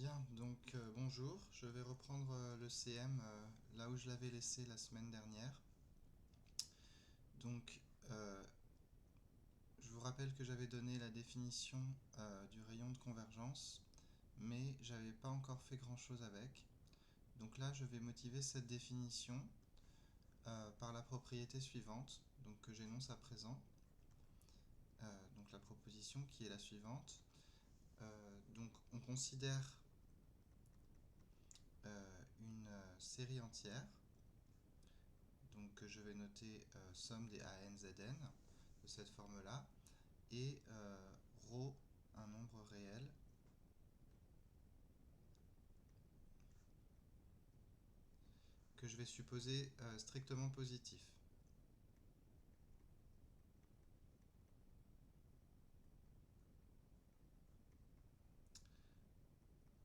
Bien, donc bonjour, je vais reprendre le CM là où je l'avais laissé la semaine dernière. Donc, je vous rappelle que j'avais donné la définition du rayon de convergence, mais j'avais pas encore fait grand-chose avec. Donc là, je vais motiver cette définition par la propriété suivante, donc que j'énonce à présent. Donc la proposition qui est la suivante. Donc on considère une série entière, donc que je vais noter somme des ANZN de cette forme-là, et ρ, un nombre réel, que je vais supposer strictement positif.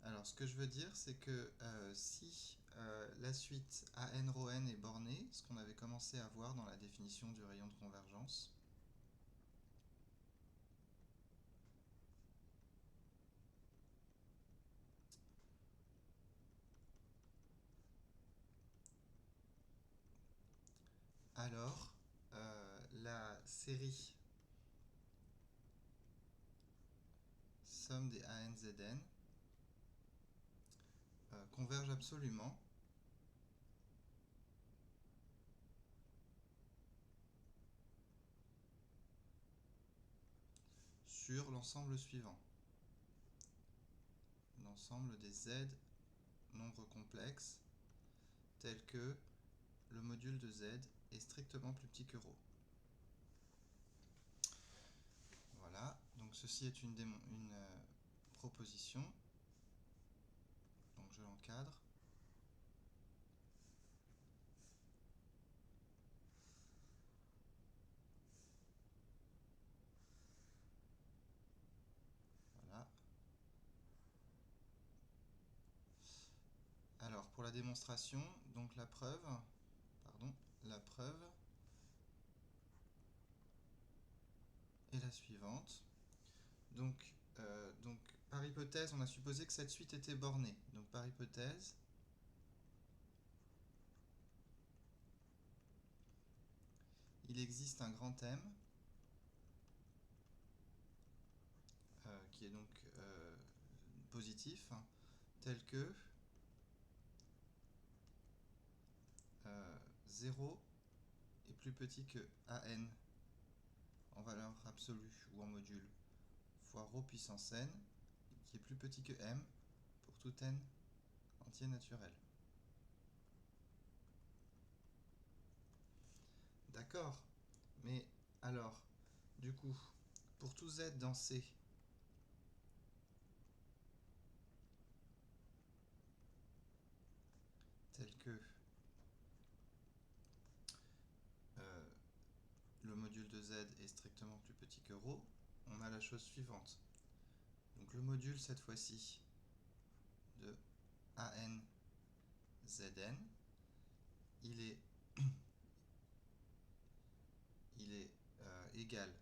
Alors, ce que je veux dire, c'est que si la suite AN ρ n est bornée, ce qu'on avait commencé à voir dans la définition du rayon de convergence, alors la série somme des ANZN converge absolument sur l'ensemble suivant. L'ensemble des Z nombres complexes tels que le module de Z est strictement plus petit que ρ. Voilà, donc ceci est une proposition, donc je l'encadre. Voilà. Alors pour la démonstration, donc la preuve est la suivante. Donc par hypothèse, on a supposé que cette suite était bornée. Donc par hypothèse, il existe un grand M qui est donc positif, tel que 0 est plus petit que AN en valeur absolue ou en module fois ρ puissance n, qui est plus petit que m pour tout n entier naturel. D'accord, mais alors, du coup, pour tout z dans C, tel que le module de z est strictement plus petit que ρ, on a la chose suivante. Donc le module, cette fois-ci, de AN Zn, il est égal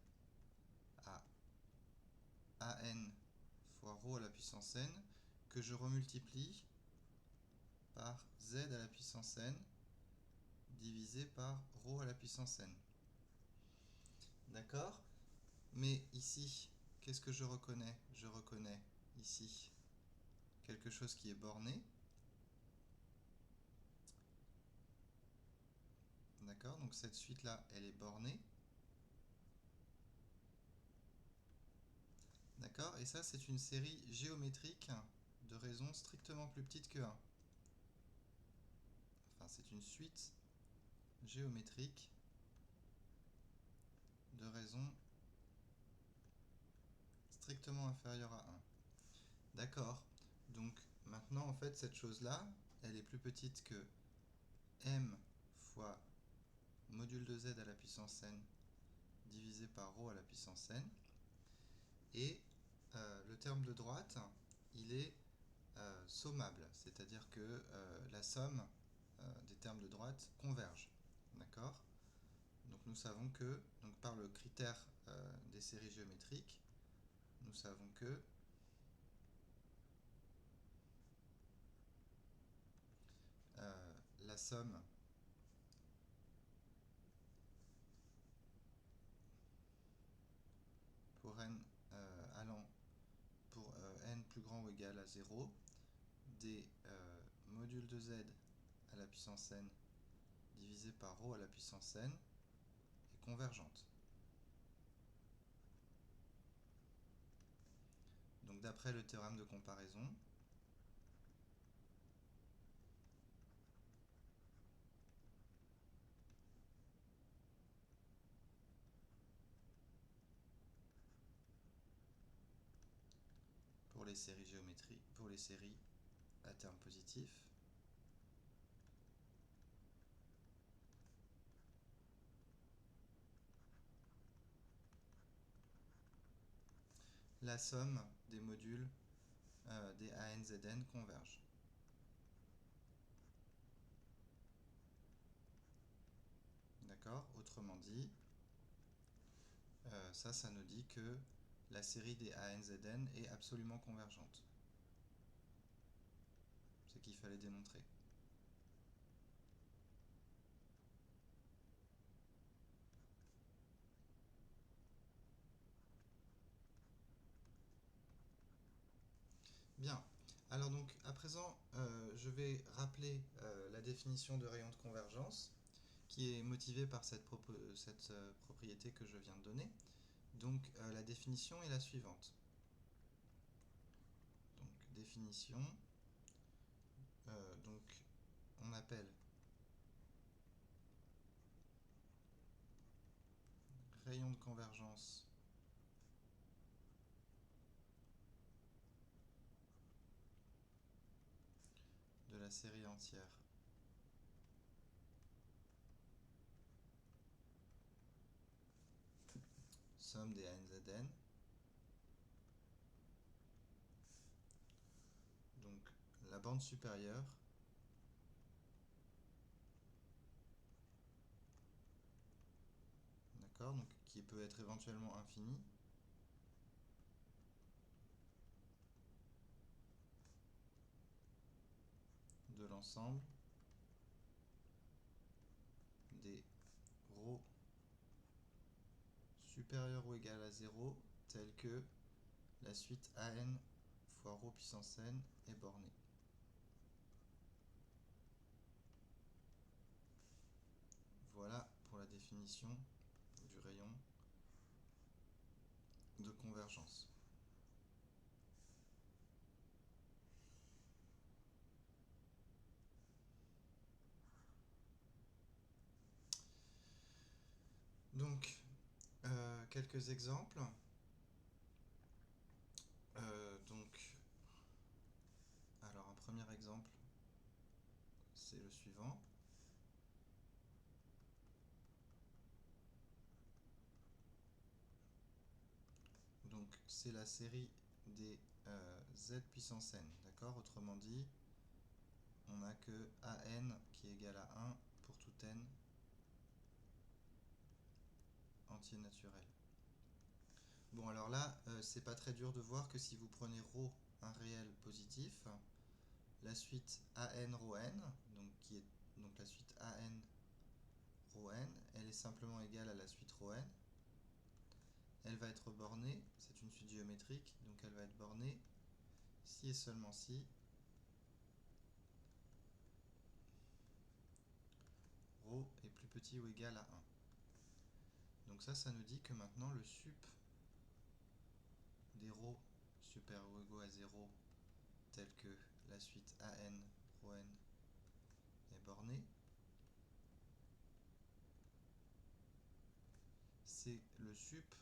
à AN fois ρ à la puissance n, que je remultiplie par z à la puissance n divisé par ρ à la puissance n. D'accord? Mais ici, qu'est-ce que je reconnais? Je reconnais ici quelque chose qui est borné. D'accord? Donc cette suite-là, elle est bornée. D'accord? Et ça, c'est une série géométrique de raisons strictement plus petites que 1. Enfin, c'est une suite géométrique de raisons strictement inférieures à 1. D'accord? Donc maintenant, en fait, cette chose-là, elle est plus petite que m fois module de z à la puissance n divisé par ρ à la puissance n. Et le terme de droite, il est sommable, c'est-à-dire que la somme des termes de droite converge. D'accord? Donc nous savons que, donc par le critère des séries géométriques, nous savons que somme pour n allant pour n plus grand ou égal à 0 des modules de z à la puissance n divisé par ρ à la puissance n est convergente. Donc d'après le théorème de comparaison, pour les séries géométriques, pour les séries à terme positif, la somme des modules des ANZN converge. D'accord? Autrement dit, ça nous dit que la série des ANZN est absolument convergente. Ce qu'il fallait démontrer. Bien. Alors donc, à présent, je vais rappeler la définition de rayon de convergence qui est motivée par cette propriété que je viens de donner. Donc, la définition est la suivante. Donc, définition, donc, on appelle rayon de convergence de la série entière somme des ANZN. Donc la bande supérieure d'accord, donc qui peut être éventuellement infinie, de l'ensemble des ρ supérieur ou égal à 0 tel que la suite an fois ρ puissance n est bornée. Voilà pour la définition du rayon de convergence. Donc, quelques exemples. Alors un premier exemple, c'est le suivant. Donc c'est la série des z puissance n, d'accord? Autrement dit, on n'a que an qui est égal à 1 pour tout n entier naturel. Bon, alors là, c'est pas très dur de voir que si vous prenez ρ un réel positif, la suite an ρ n, donc la suite an ρ n, elle est simplement égale à la suite ρ n. Elle va être bornée, c'est une suite géométrique, donc elle va être bornée si et seulement si ρ est plus petit ou égal à 1. Donc ça nous dit que maintenant le sup des ρ supérieur ou égaux à 0 tel que la suite an ρ n est bornée, c'est le sup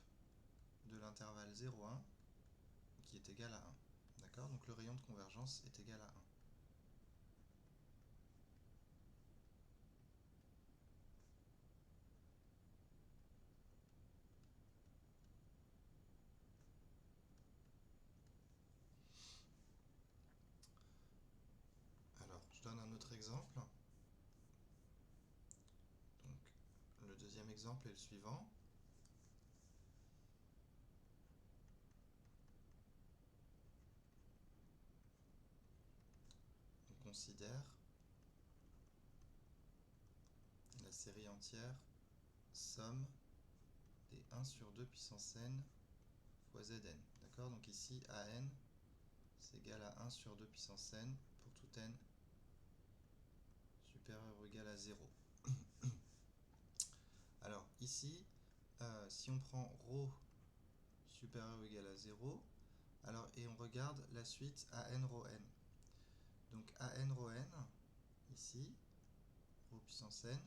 de l'intervalle 0,1 qui est égal à 1. D'accord? Donc le rayon de convergence est égal à 1. Alors, je donne un autre exemple. Donc, le deuxième exemple est le suivant. On considère série entière somme des 1 sur 2 puissance n fois zn. D'accord? Donc ici, an, c'est égal à 1 sur 2 puissance n pour tout n supérieur ou égal à 0. Alors ici, si on prend ρ supérieur ou égal à 0, alors, et on regarde la suite an rho n. Donc an rho n, ici, rho puissance n,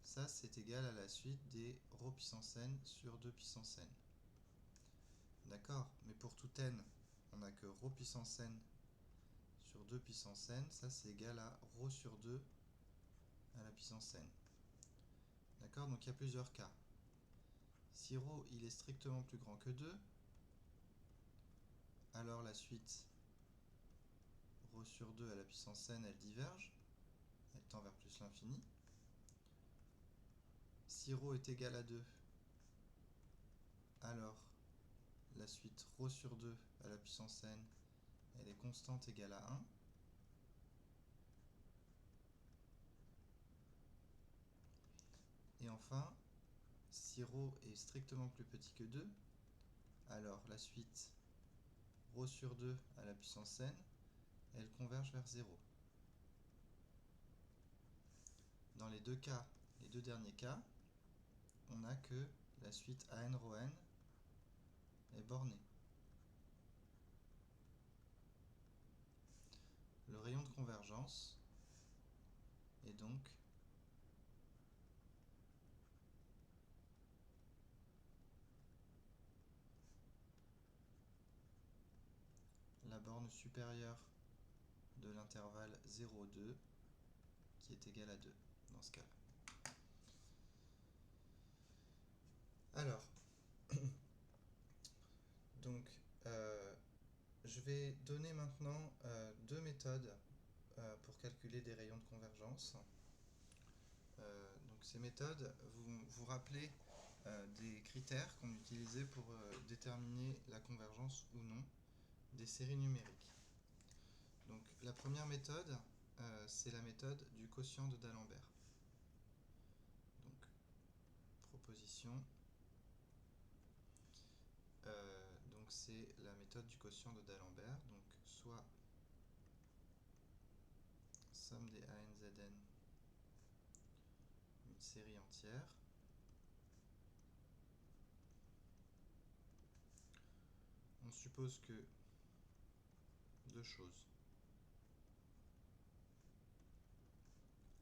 ça c'est égal à la suite des rho puissance n sur 2 puissance n. D'accord? Mais pour tout n, on n'a que rho puissance n sur 2 puissance n, ça c'est égal à rho sur 2 à la puissance n. D'accord? Donc il y a plusieurs cas. Si ρ il est strictement plus grand que 2, alors la suite ρ sur 2 à la puissance n, elle diverge, elle tend vers plus l'infini. Si ρ est égal à 2, alors la suite ρ sur 2 à la puissance n, elle est constante égale à 1. Et enfin, si ρ est strictement plus petit que 2, alors la suite ρ sur 2 à la puissance n, elle converge vers 0. Dans les deux cas, les deux derniers cas, on n'a que la suite an rho n est bornée. Le rayon de convergence est donc la borne supérieure de l'intervalle 0,2 qui est égale à 2 dans ce cas-là. Alors, donc, je vais donner maintenant deux méthodes pour calculer des rayons de convergence. Donc ces méthodes, vous vous rappelez des critères qu'on utilisait pour déterminer la convergence ou non des séries numériques. Donc la première méthode, c'est la méthode du quotient de d'Alembert. Donc proposition. Donc c'est la méthode du quotient de d'Alembert. Donc soit somme des ANZN, une série entière, on suppose que deux choses.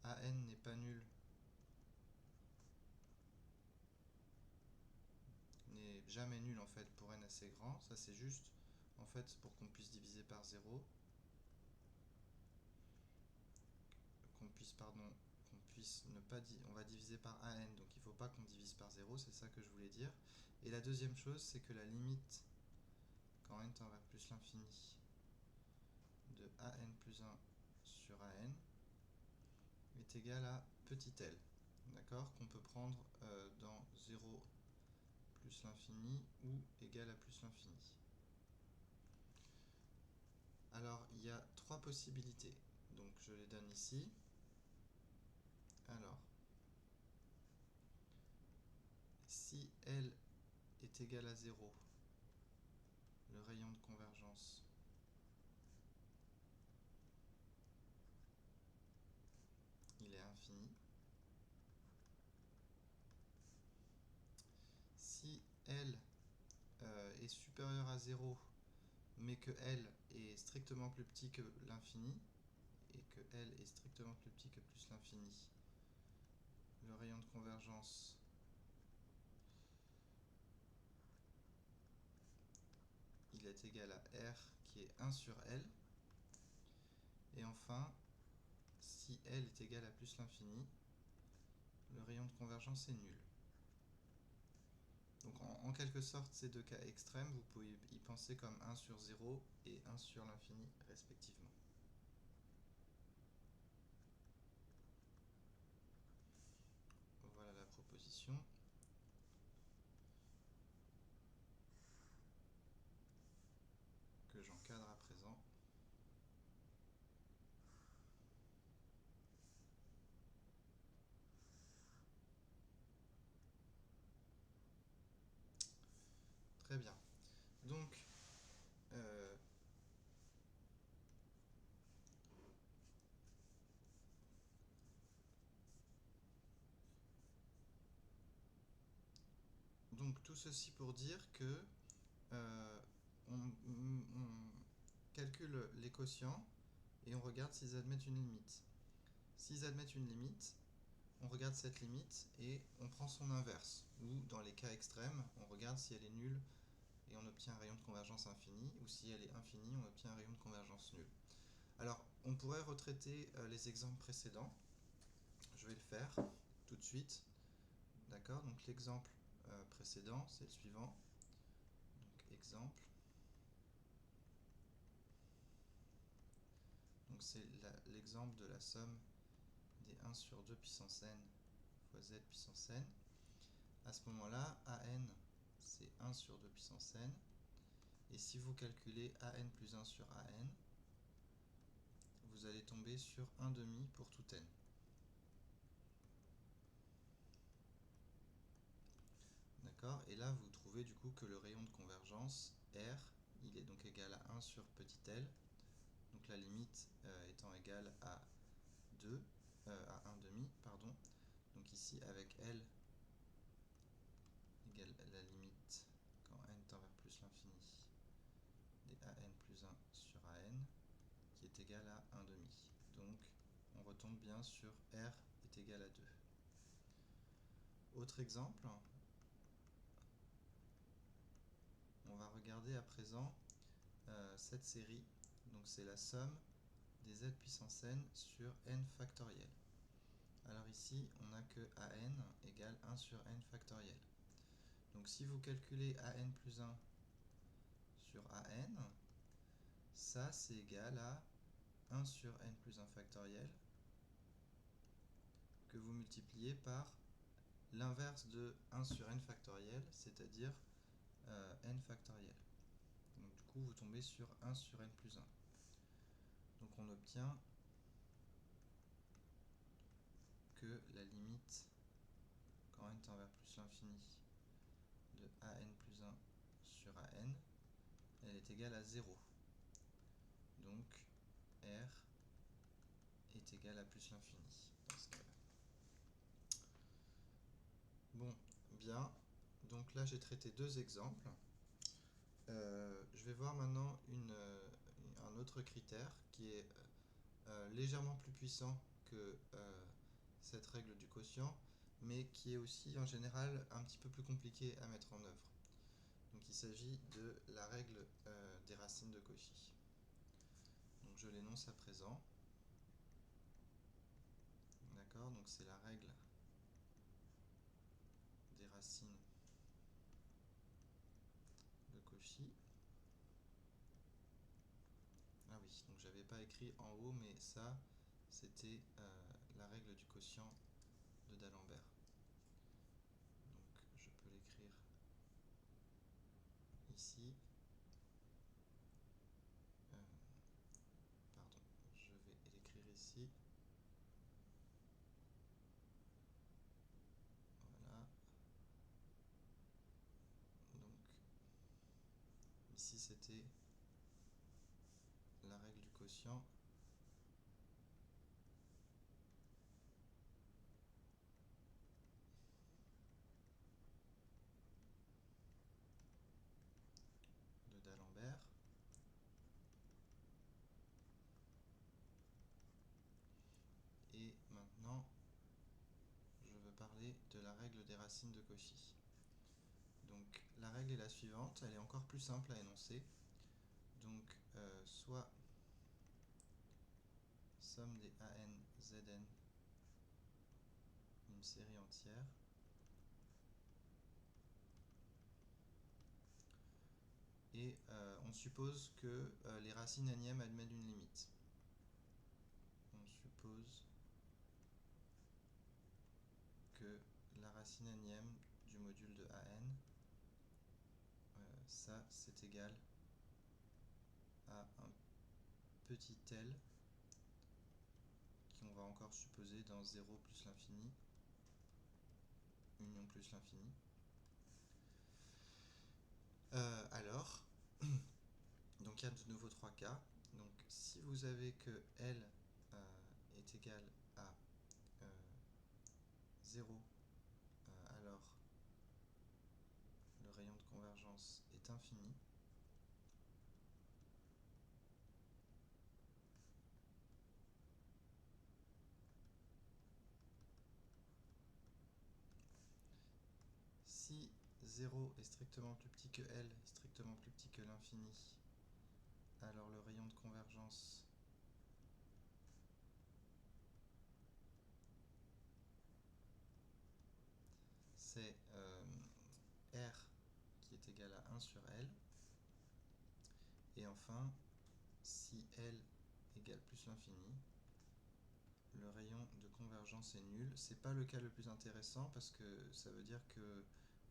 AN n'est pas nul, n'est jamais nul en fait pour n assez grand. Ça c'est juste en fait pour qu'on puisse diviser par 0. Qu'on puisse ne pas on va diviser par an, donc il ne faut pas qu'on divise par 0, c'est ça que je voulais dire. Et la deuxième chose, c'est que la limite, quand n tend vers plus l'infini, de an plus 1 sur an est égale à petit l, d'accord, qu'on peut prendre dans 0 plus l'infini ou égal à plus l'infini. Alors, il y a trois possibilités, donc je les donne ici. Alors, si L est égal à 0, le rayon de convergence il est infini. Si L est supérieur à 0, mais que L est strictement plus petit que l'infini, et que L est strictement plus petit que plus l'infini, le rayon de convergence il est égal à R qui est 1 sur L. Et enfin, si L est égal à plus l'infini, le rayon de convergence est nul. Donc en quelque sorte, ces deux cas extrêmes, vous pouvez y penser comme 1 sur 0 et 1 sur l'infini respectivement. Voilà la proposition. Que j'encadre à présent. Donc tout ceci pour dire que on calcule les quotients et on regarde s'ils admettent une limite. S'ils admettent une limite, on regarde cette limite et on prend son inverse. Ou dans les cas extrêmes, on regarde si elle est nulle et on obtient un rayon de convergence infini, ou si elle est infinie, on obtient un rayon de convergence nul. Alors, on pourrait retraiter les exemples précédents. Je vais le faire tout de suite. D'accord? Donc l'exemple précédent, c'est le suivant. Donc exemple. Donc c'est l'exemple de la somme des 1 sur 2 puissance n fois z puissance n. À ce moment-là, an, c'est 1 sur 2 puissance n. Et si vous calculez an plus 1 sur an, vous allez tomber sur 1 demi pour tout n. D'accord? Et là, vous trouvez du coup que le rayon de convergence, R, il est donc égal à 1 sur petit l. Donc la limite étant égale à 2, à 1 demi, pardon. Donc ici, avec L égale la limite quand n tend vers plus l'infini des an plus 1 sur an, qui est égal à 1 demi. Donc on retombe bien sur R est égal à 2. Autre exemple, on va regarder à présent cette série. Donc c'est la somme des z puissance n sur n factoriel. Alors ici, on n'a que an égale 1 sur n factoriel. Donc si vous calculez an plus 1 sur an, ça c'est égal à 1 sur n plus 1 factoriel que vous multipliez par l'inverse de 1 sur n factoriel, c'est-à-dire n factoriel. Donc du coup, vous tombez sur 1 sur n plus 1. Donc on obtient que la limite, quand n tend vers plus l'infini, de an plus 1 sur an, elle est égale à 0. Donc R est égal à plus l'infini dans ce cas-là. Bon, bien. Donc là, j'ai traité deux exemples. Je vais voir maintenant un autre critère qui est légèrement plus puissant que cette règle du quotient, mais qui est aussi en général un petit peu plus compliqué à mettre en œuvre. Donc il s'agit de la règle des racines de Cauchy. Donc je l'énonce à présent. D'accord, donc c'est la règle des racines de Cauchy. Ah oui, donc j'avais pas écrit en haut, mais ça, c'était la règle du quotient de d'Alembert. Donc je peux l'écrire ici. Pardon, je vais l'écrire ici. Voilà. Donc ici c'était la règle du quotient de d'Alembert. Et maintenant, je veux parler de la règle des racines de Cauchy. Donc la règle est la suivante, elle est encore plus simple à énoncer. Donc soit somme des an, zn, une série entière, et on suppose que les racines n-ièmes admettent une limite. On suppose que la racine n-ième du module de an, ça c'est égal à un petit l qu'on va encore supposer dans 0 plus l'infini, union plus l'infini. Alors, donc il y a de nouveau trois cas. Donc si vous avez que L est égal à 0, alors convergence est infini, si 0 est strictement plus petit que L, est strictement plus petit que l'infini, alors le rayon de convergence c'est R qui est égal à 1 sur L. Et enfin, si L égale plus l'infini, le rayon de convergence est nul. C'est pas le cas le plus intéressant parce que ça veut dire que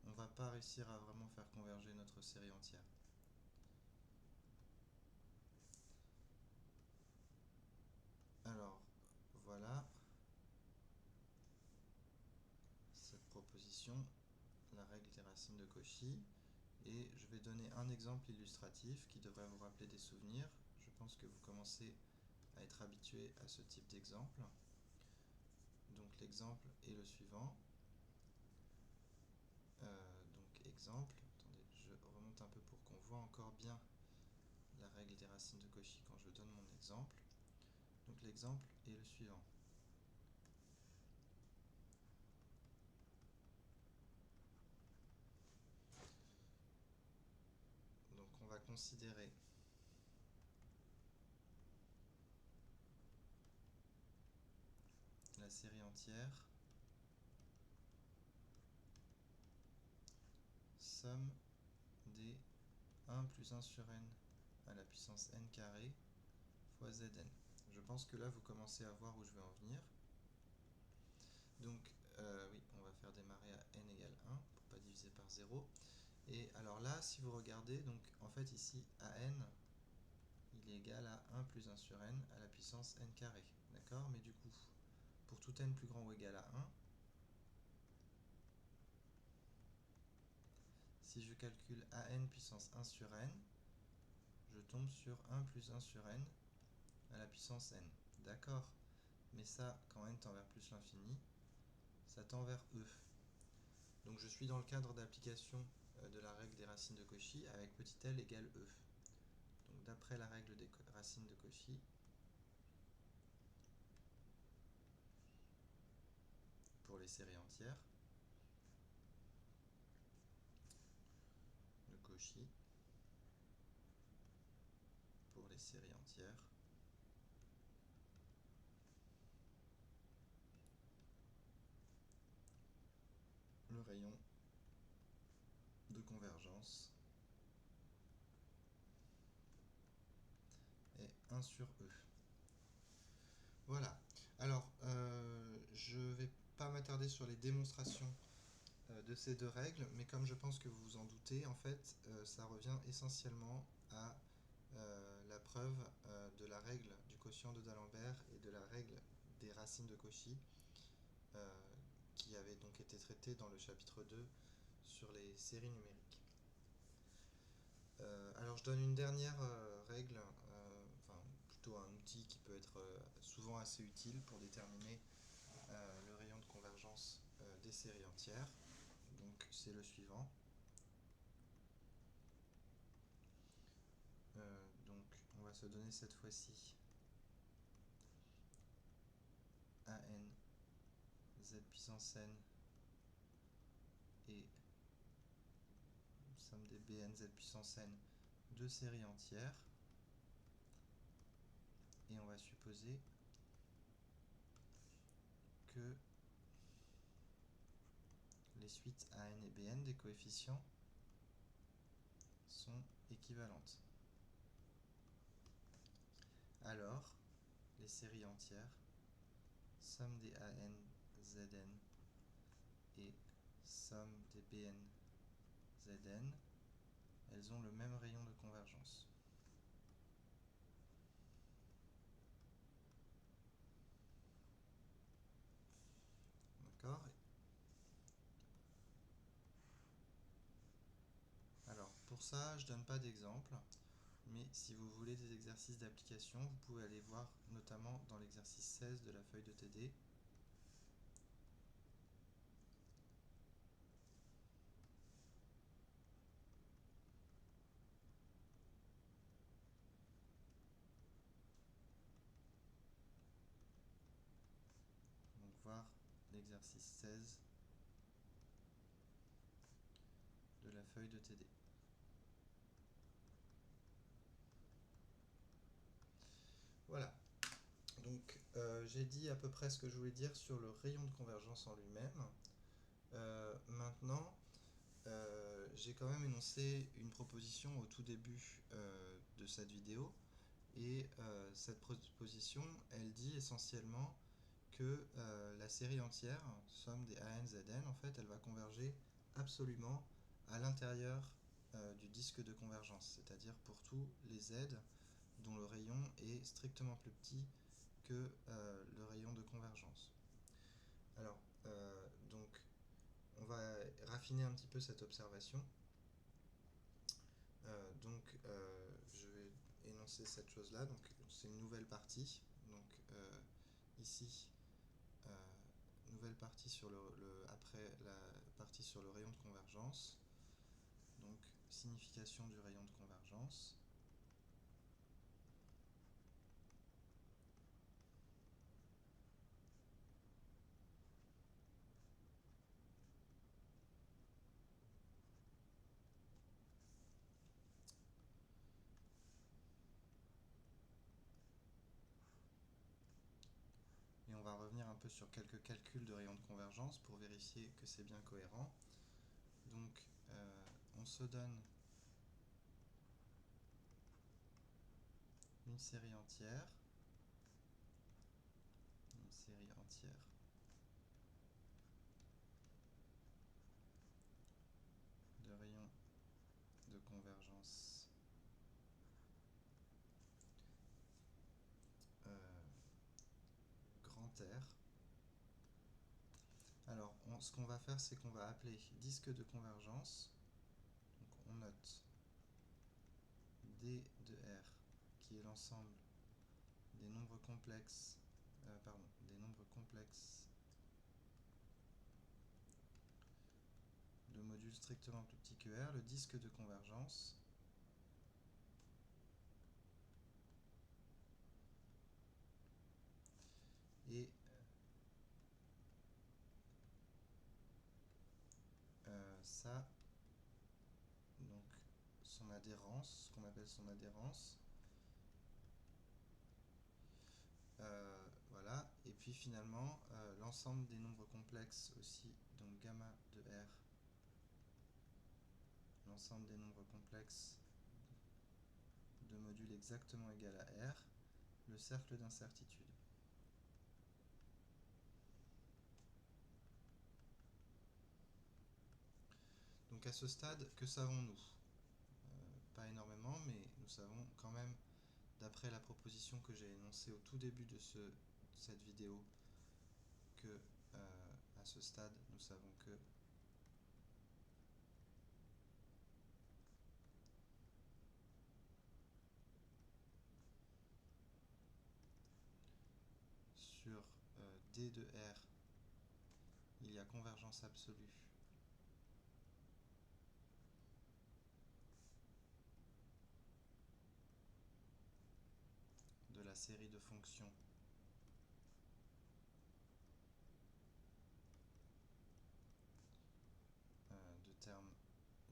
on va pas réussir à vraiment faire converger notre série entière. Alors, voilà cette proposition, la règle des racines de Cauchy. Et je vais donner un exemple illustratif qui devrait vous rappeler des souvenirs. Je pense que vous commencez à être habitué à ce type d'exemple. Donc l'exemple est le suivant. Donc exemple, attendez, je remonte un peu pour qu'on voit encore bien la règle des racines de Cauchy quand je donne mon exemple. Donc l'exemple est le suivant. Donc on va considérer la série entière somme des 1 plus 1 sur n à la puissance n carré fois zn. Je pense que là vous commencez à voir où je vais en venir. Donc oui, on va faire démarrer à n égale 1 pour pas diviser par 0. Et alors là, si vous regardez, donc en fait ici an il est égal à 1 plus 1 sur n à la puissance n carré. D'accord? Mais du coup, pour tout n plus grand ou égal à 1, si je calcule an puissance 1 sur n, je tombe sur 1 plus 1 sur n à la puissance n. D'accord? Mais ça, quand n tend vers plus l'infini, ça tend vers e. Donc je suis dans le cadre d'application de la règle des racines de Cauchy avec petit l égale e. Donc d'après la règle des racines de Cauchy, pour les séries entières, de Cauchy, pour les séries entières, le rayon de convergence est 1 sur e. Voilà. Alors, je ne vais pas m'attarder sur les démonstrations de ces deux règles, mais comme je pense que vous vous en doutez, en fait, ça revient essentiellement à la preuve de la règle du quotient de d'Alembert et de la règle des racines de Cauchy, qui avait donc été traitée dans le chapitre 2 sur les séries numériques. Alors je donne une dernière règle, enfin plutôt un outil qui peut être souvent assez utile pour déterminer le rayon de convergence des séries entières. Donc c'est le suivant. Donc on va se donner cette fois-ci an z puissance n et somme des bn z puissance n de séries entières. Et on va supposer que les suites an et bn des coefficients sont équivalentes. Alors, les séries entières, somme des an zn et somme des bn zn, elles ont le même rayon de convergence. D'accord? Alors, pour ça, je ne donne pas d'exemple, mais si vous voulez des exercices d'application, vous pouvez aller voir notamment dans l'exercice 16 de la feuille de TD. l'exercice 16 de la feuille de TD. Voilà. Donc j'ai dit à peu près ce que je voulais dire sur le rayon de convergence en lui-même. Maintenant, j'ai quand même énoncé une proposition au tout début de cette vidéo. Et cette proposition, elle dit essentiellement que la série entière, somme des AN, ZN, en fait, elle va converger absolument à l'intérieur du disque de convergence, c'est-à-dire pour tous les Z dont le rayon est strictement plus petit que le rayon de convergence. Alors, donc, on va raffiner un petit peu cette observation. Je vais énoncer cette chose-là. Donc, c'est une nouvelle partie. Donc, ici, nouvelle partie sur après la partie sur le rayon de convergence. Donc, signification du rayon de convergence. Et on va revenir un peu sur quelques calculs de rayon de convergence pour vérifier que c'est bien cohérent. Donc, on se donne une série entière. De rayons de convergence grand R. Alors, ce qu'on va faire, c'est qu'on va appeler disque de convergence. Donc, on note D de R, qui est l'ensemble des nombres complexes, de modules strictement plus petits que R, le disque de convergence. Et ça, donc son adhérence, ce qu'on appelle son adhérence. Voilà, et puis finalement, l'ensemble des nombres complexes aussi, donc gamma de R, l'ensemble des nombres complexes de modules exactement égal à R, le cercle d'incertitude. Donc à ce stade, que savons-nous? Pas énormément, mais nous savons quand même, d'après la proposition que j'ai énoncée au tout début de cette vidéo, que à ce stade, nous savons que sur D de R, il y a convergence absolue de la série de fonctions de termes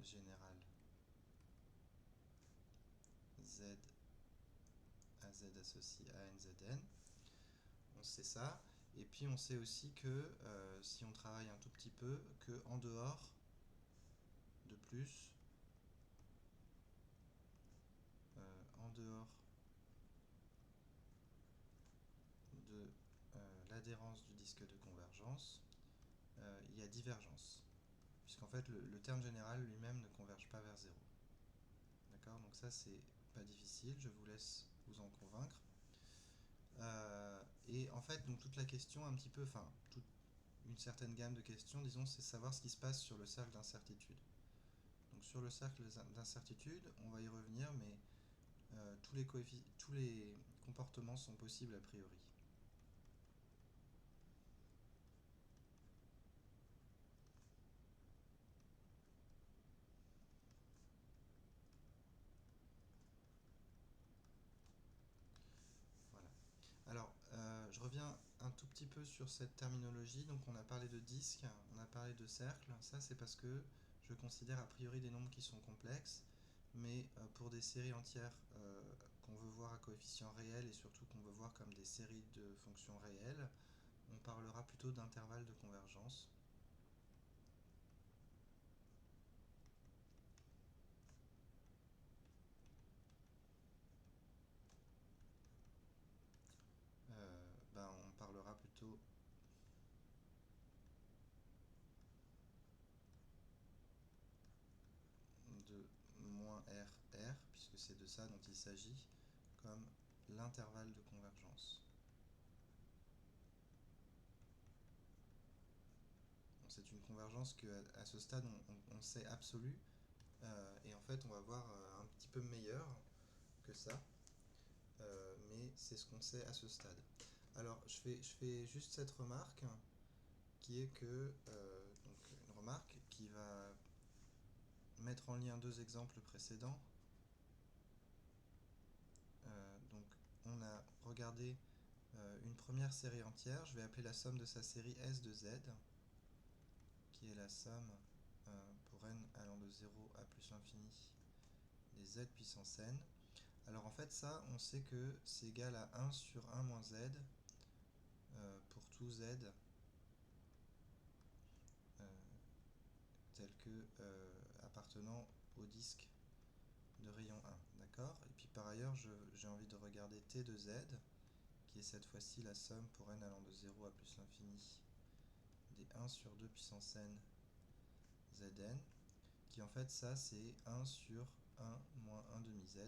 général Z à Z associé à NZN. On sait ça. Et puis on sait aussi que si on travaille un tout petit peu, que en dehors de plus, en dehors de l'adhérence du disque de convergence, il y a divergence. Puisqu'en fait le terme général lui-même ne converge pas vers 0. D'accord? Donc ça c'est pas difficile, je vous laisse vous en convaincre. Et en fait, donc toute la question un petit peu, enfin, une certaine gamme de questions, disons, c'est savoir ce qui se passe sur le cercle d'incertitude. Donc sur le cercle d'incertitude, on va y revenir, mais tous les comportements sont possibles a priori. Voilà. Alors, je reviens un tout petit petit peu sur cette terminologie. Donc on a parlé de disque, on a parlé de cercle. Ça c'est parce que je considère a priori des nombres qui sont complexes, mais pour des séries entières qu'on veut voir à coefficient réel et surtout qu'on veut voir comme des séries de fonctions réelles, on parlera plutôt d'intervalle de convergence. On parlera plutôt de moins R, puisque c'est de ça dont il s'agit, comme l'intervalle de convergence. C'est une convergence qu'à ce stade on sait absolue, et en fait on va voir un petit peu meilleur que ça, mais c'est ce qu'on sait à ce stade. Alors je fais juste cette remarque qui est que, donc une remarque qui va mettre en lien deux exemples précédents. Donc on a regardé une première série entière, je vais appeler la somme de sa série S de Z, qui est la somme pour n allant de 0 à plus l'infini des z puissance n. Alors en fait ça, on sait que c'est égal à 1 sur 1 moins z pour tout z tel que appartenant au disque de rayon 1, d'accord? Et puis par ailleurs, j'ai envie de regarder t de z, qui est cette fois-ci la somme pour n allant de 0 à plus l'infini des 1 sur 2 puissance n zn, qui en fait ça c'est 1 sur 1 moins 1 demi z,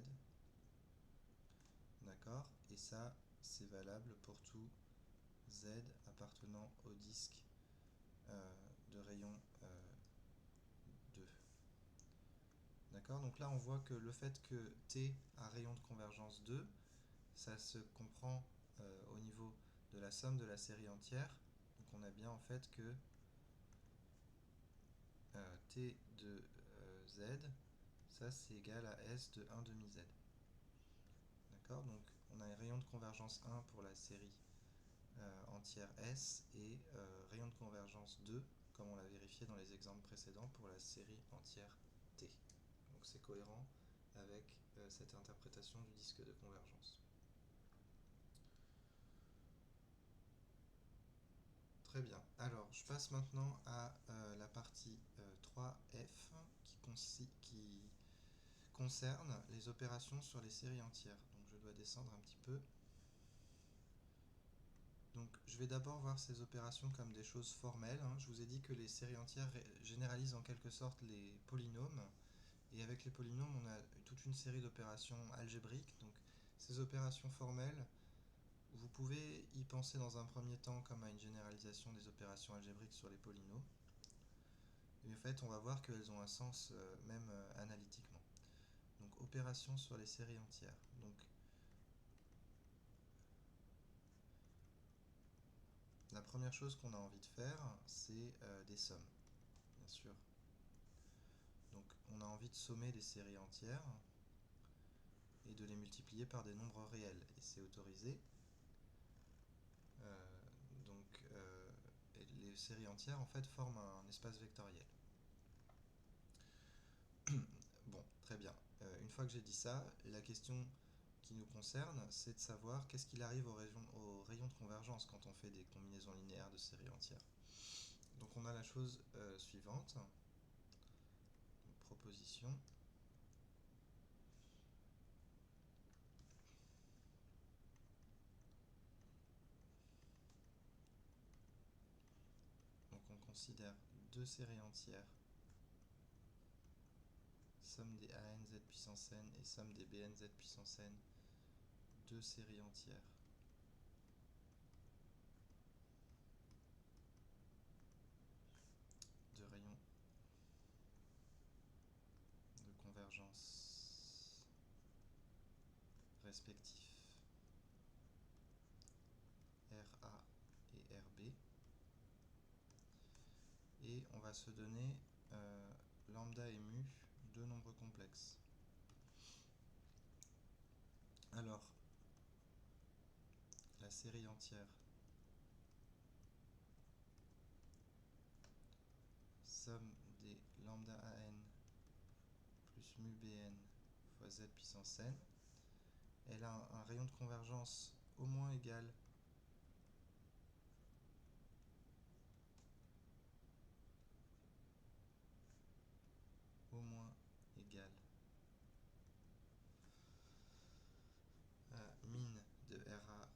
d'accord? Et ça c'est valable pour tout z appartenant au disque de rayon 2. D'accord? Donc là on voit que le fait que t a rayon de convergence 2, ça se comprend au niveau de la somme de la série entière. Donc on a bien en fait que t de z, ça c'est égal à s de 1 demi z. D'accord? Donc on a un rayon de convergence 1 pour la série entière S et rayon de convergence 2, comme on l'a vérifié dans les exemples précédents, pour la série entière T. Donc c'est cohérent avec cette interprétation du disque de convergence. Très bien. Alors, je passe maintenant à la partie 3F qui concerne les opérations sur les séries entières. Donc, je dois descendre un petit peu. Donc, je vais d'abord voir ces opérations comme des choses formelles. Je vous ai dit que les séries entières généralisent en quelque sorte les polynômes. Et avec les polynômes, on a toute une série d'opérations algébriques. Donc, ces opérations formelles, vous pouvez y penser dans un premier temps comme à une généralisation des opérations algébriques sur les polynômes. Et en fait, on va voir qu'elles ont un sens même analytiquement. Donc, opérations sur les séries entières. Donc, la première chose qu'on a envie de faire, c'est des sommes, bien sûr. Donc, on a envie de sommer des séries entières et de les multiplier par des nombres réels. Et c'est autorisé. Donc, les séries entières, en fait, forment un espace vectoriel. Bon, très bien. Une fois que j'ai dit ça, la question qui nous concerne, c'est de savoir qu'est-ce qu'il arrive au rayon de convergence quand on fait des combinaisons linéaires de séries entières. Donc on a la chose suivante. Donc, proposition. Donc on considère deux séries entières, somme des ANZ puissance n et somme des BNZ puissance n, deux séries entières de rayons de convergence respectifs RA et RB. Et on va se donner lambda et mu, deux nombres complexes. Alors, la série entière somme des lambda an plus mu bn fois z puissance n, elle a un rayon de convergence au moins égal à min de RA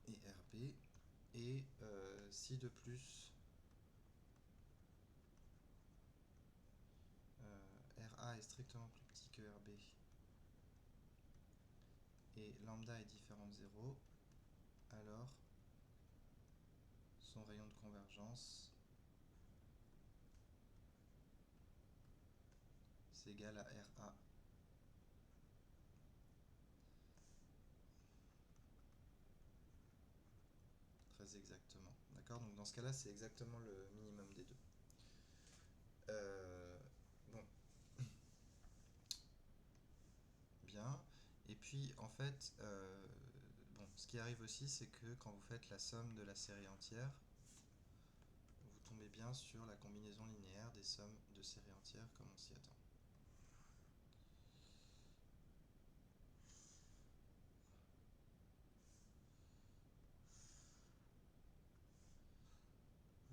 et RB, et si de plus RA est strictement plus petit que RB et lambda est différent de 0, alors son rayon de convergence c'est égal à RA. Très exactement. D'accord? Donc dans ce cas-là, c'est exactement le minimum des deux. Bon. Bien. Et puis, en fait, bon, ce qui arrive aussi, c'est que quand vous faites la somme de la série entière, vous tombez bien sur la combinaison linéaire des sommes de séries entières comme on s'y attend.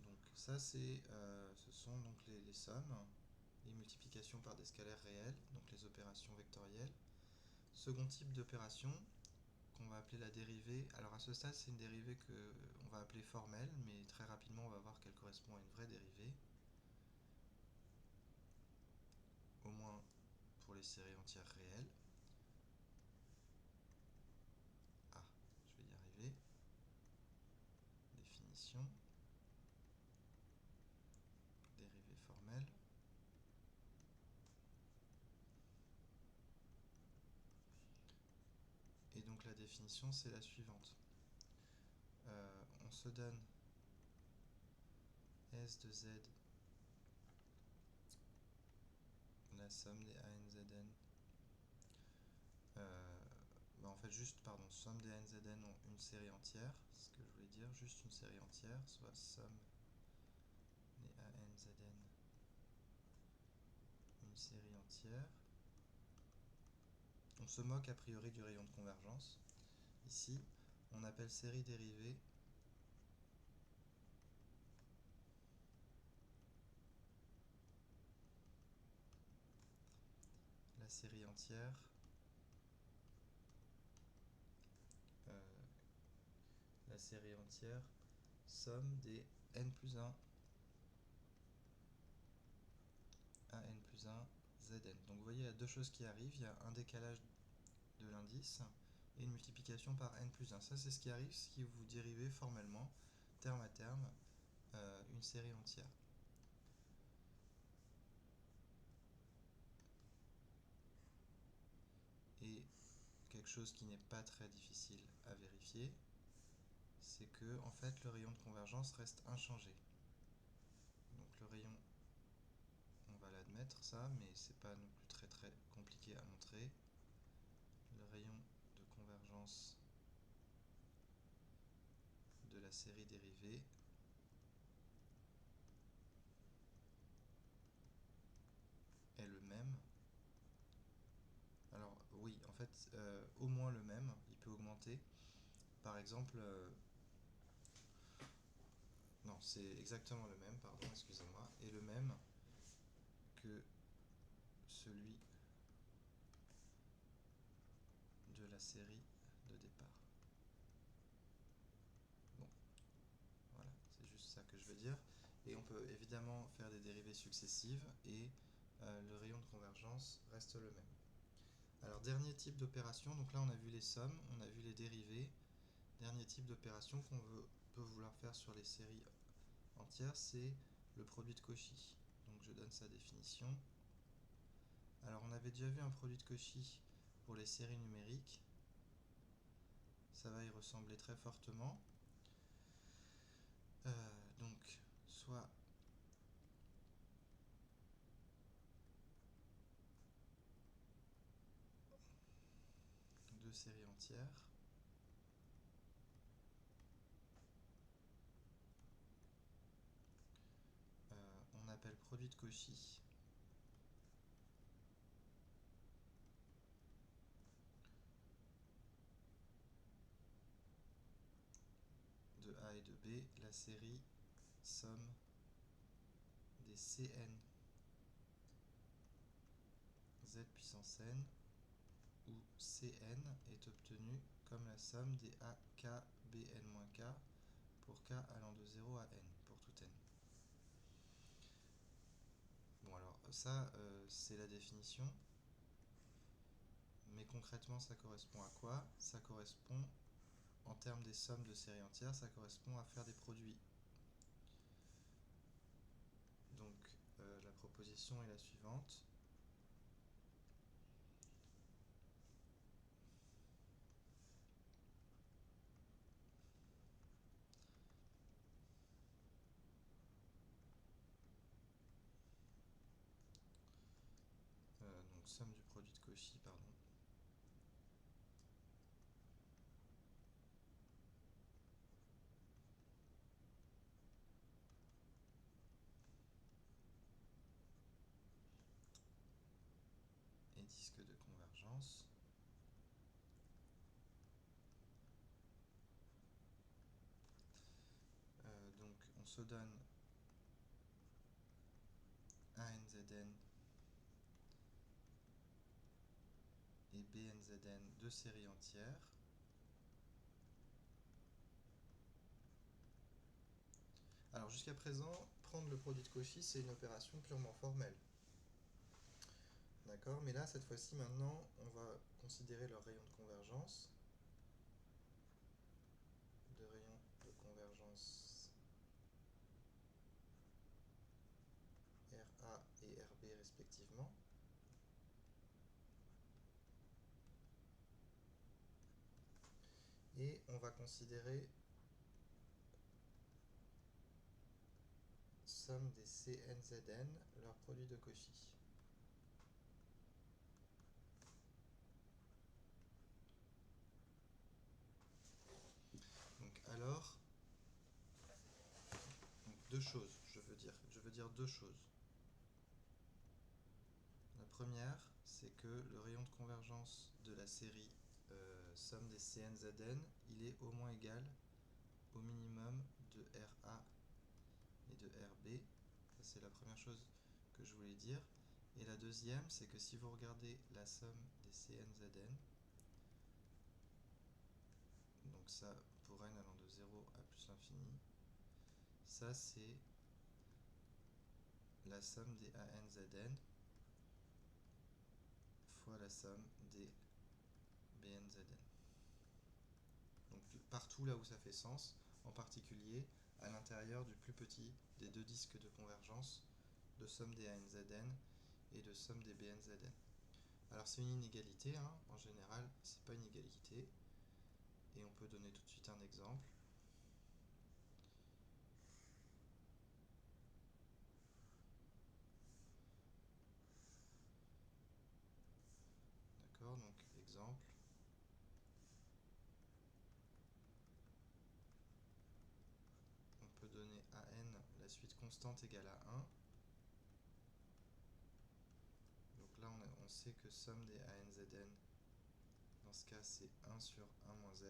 Donc ça, ce sont donc les sommes, les multiplications par des scalaires réels, donc les opérations vectorielles. Second type d'opération, qu'on va appeler la dérivée. Alors à ce stade, c'est une dérivée qu'on va appeler formelle, mais très rapidement, on va voir qu'elle correspond à une vraie dérivée. Au moins pour les séries entières réelles. Ah, je vais y arriver. Définition. Dérivée formelle. Et donc la définition, c'est la suivante. On se donne S de Z, la somme des ANZN. En fait, juste, pardon, somme des ANZN ont une série entière, c'est ce que je voulais dire, juste une série entière, soit somme des ANZN, une série entière. On se moque a priori du rayon de convergence. Ici, on appelle série dérivée la série entière somme des n plus 1 à n plus 1 Zn. Donc vous voyez, il y a deux choses qui arrivent. Il y a un décalage de l'indice et une multiplication par n plus 1. Ça, c'est ce qui arrive si vous dérivez formellement, terme à terme, une série entière. Et quelque chose qui n'est pas très difficile à vérifier, c'est que en fait le rayon de convergence reste inchangé. Donc le rayon, on va l'admettre ça, mais c'est pas non plus très très compliqué à montrer. Le rayon de convergence de la série dérivée est le même. Alors oui, en fait, au moins le même, il peut augmenter. Par exemple, non, c'est exactement le même, pardon, excusez-moi, et le même que celui de la série de départ. Bon, voilà, c'est juste ça que je veux dire. Et on peut évidemment faire des dérivées successives et le rayon de convergence reste le même. Alors, dernier type d'opération, donc là on a vu les sommes, on a vu les dérivées. Dernier type d'opération qu'on peut vouloir faire sur les séries entières, c'est le produit de Cauchy. Donc je donne sa définition. Alors on avait déjà vu un produit de Cauchy pour les séries numériques. Ça va y ressembler très fortement. Donc soit deux séries entières appelle produit de Cauchy de A et de B la série somme des Cn z puissance n, où Cn est obtenu comme la somme des AK Bn-K pour k allant de 0 à n, pour tout n. Bon alors ça c'est la définition, mais concrètement ça correspond à quoi? Ça correspond, en termes des sommes de séries entières, ça correspond à faire des produits. Donc la proposition est la suivante. Donc somme du produit de Cauchy, pardon. Et disque de convergence. Donc on se donne ANZN et BNZN deux séries entières. Alors jusqu'à présent, prendre le produit de Cauchy, c'est une opération purement formelle. D'accord? Mais là, cette fois-ci, maintenant, on va considérer leur rayon de convergence. De rayon de convergence RA et RB respectivement. Et on va considérer somme des CNZN, leur produit de Cauchy. Donc alors, deux choses, je veux dire deux choses. La première, c'est que le rayon de convergence de la série somme des CNZN, il est au moins égal au minimum de RA et de RB. Ça, c'est la première chose que je voulais dire. Et la deuxième, c'est que si vous regardez la somme des CNZN, donc ça pour n allant de 0 à plus l'infini, ça c'est la somme des ANZN fois la somme des BNZN. Donc partout là où ça fait sens, en particulier à l'intérieur du plus petit des deux disques de convergence de somme des ANZN et de somme des BNZN. Alors c'est une inégalité, hein. En général c'est pas une égalité, et on peut donner tout de suite un exemple. D'accord, donc exemple. On peut donner à n la suite constante égale à 1. Donc là on sait que somme des ANZN, dans ce cas c'est 1 sur 1 moins z,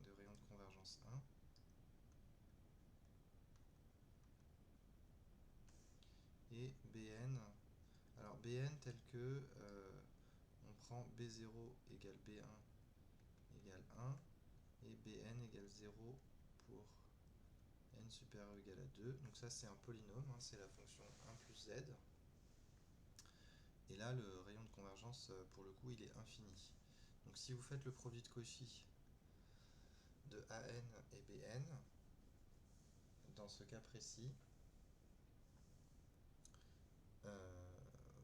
de rayon de convergence 1. Et Bn, alors Bn tel que on prend B0 égale B1 égale 1 et Bn égale 0 pour n supérieur ou égal à 2. Donc ça c'est un polynôme, hein, c'est la fonction 1 plus z. Et là le rayon de convergence pour le coup il est infini. Donc si vous faites le produit de Cauchy de An et Bn, dans ce cas précis,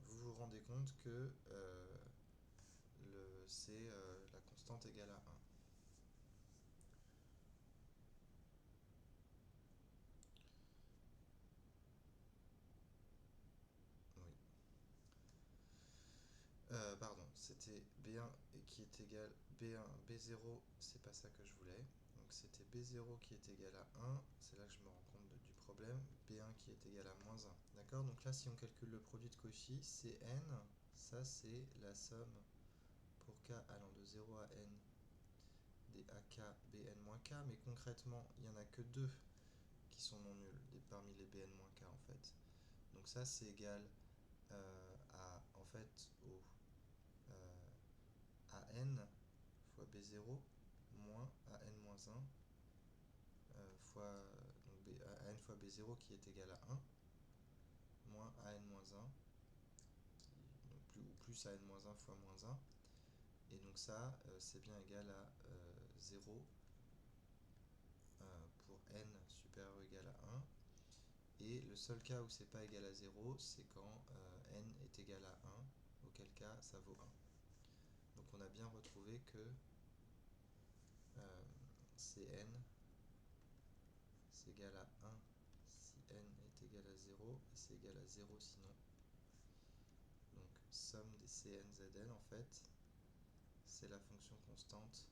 vous vous rendez compte que c'est la constante égale à 1. Oui. Pardon, c'était B1 qui est égal B1, B0, c'est pas ça que je voulais. Donc c'était B0 qui est égal à 1, c'est là que je me rends compte du problème, B1 qui est égal à moins 1. D'accord? Donc là, si on calcule le produit de Cauchy, Cn, ça c'est la somme pour k allant de 0 à n des ak bn moins k, mais concrètement, il n'y en a que deux qui sont non nuls parmi les bn moins k en fait. Donc ça c'est égal à en fait à n fois b0 moins à n moins 1 fois donc à n fois b0 qui est égal à 1 moins à n moins 1 ou plus à n moins 1 fois moins 1, et donc ça c'est bien égal à 0 pour n supérieur ou égal à 1, et le seul cas où c'est pas égal à 0 c'est quand n est égal à 1, auquel cas ça vaut 1. Donc on a bien retrouvé que Cn c'est égal à 1 si n est égal à 0 et c'est égal à 0 sinon. Donc somme des Cn/Zn en fait c'est la fonction constante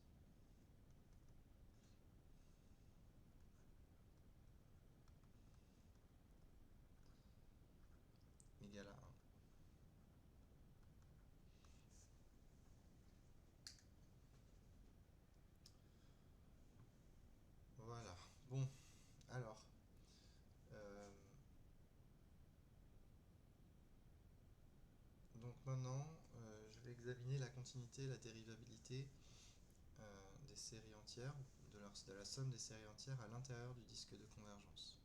égale à 1. Voilà, bon, alors, donc maintenant, je vais examiner la continuité et la dérivabilité des séries entières, de la somme des séries entières à l'intérieur du disque de convergence.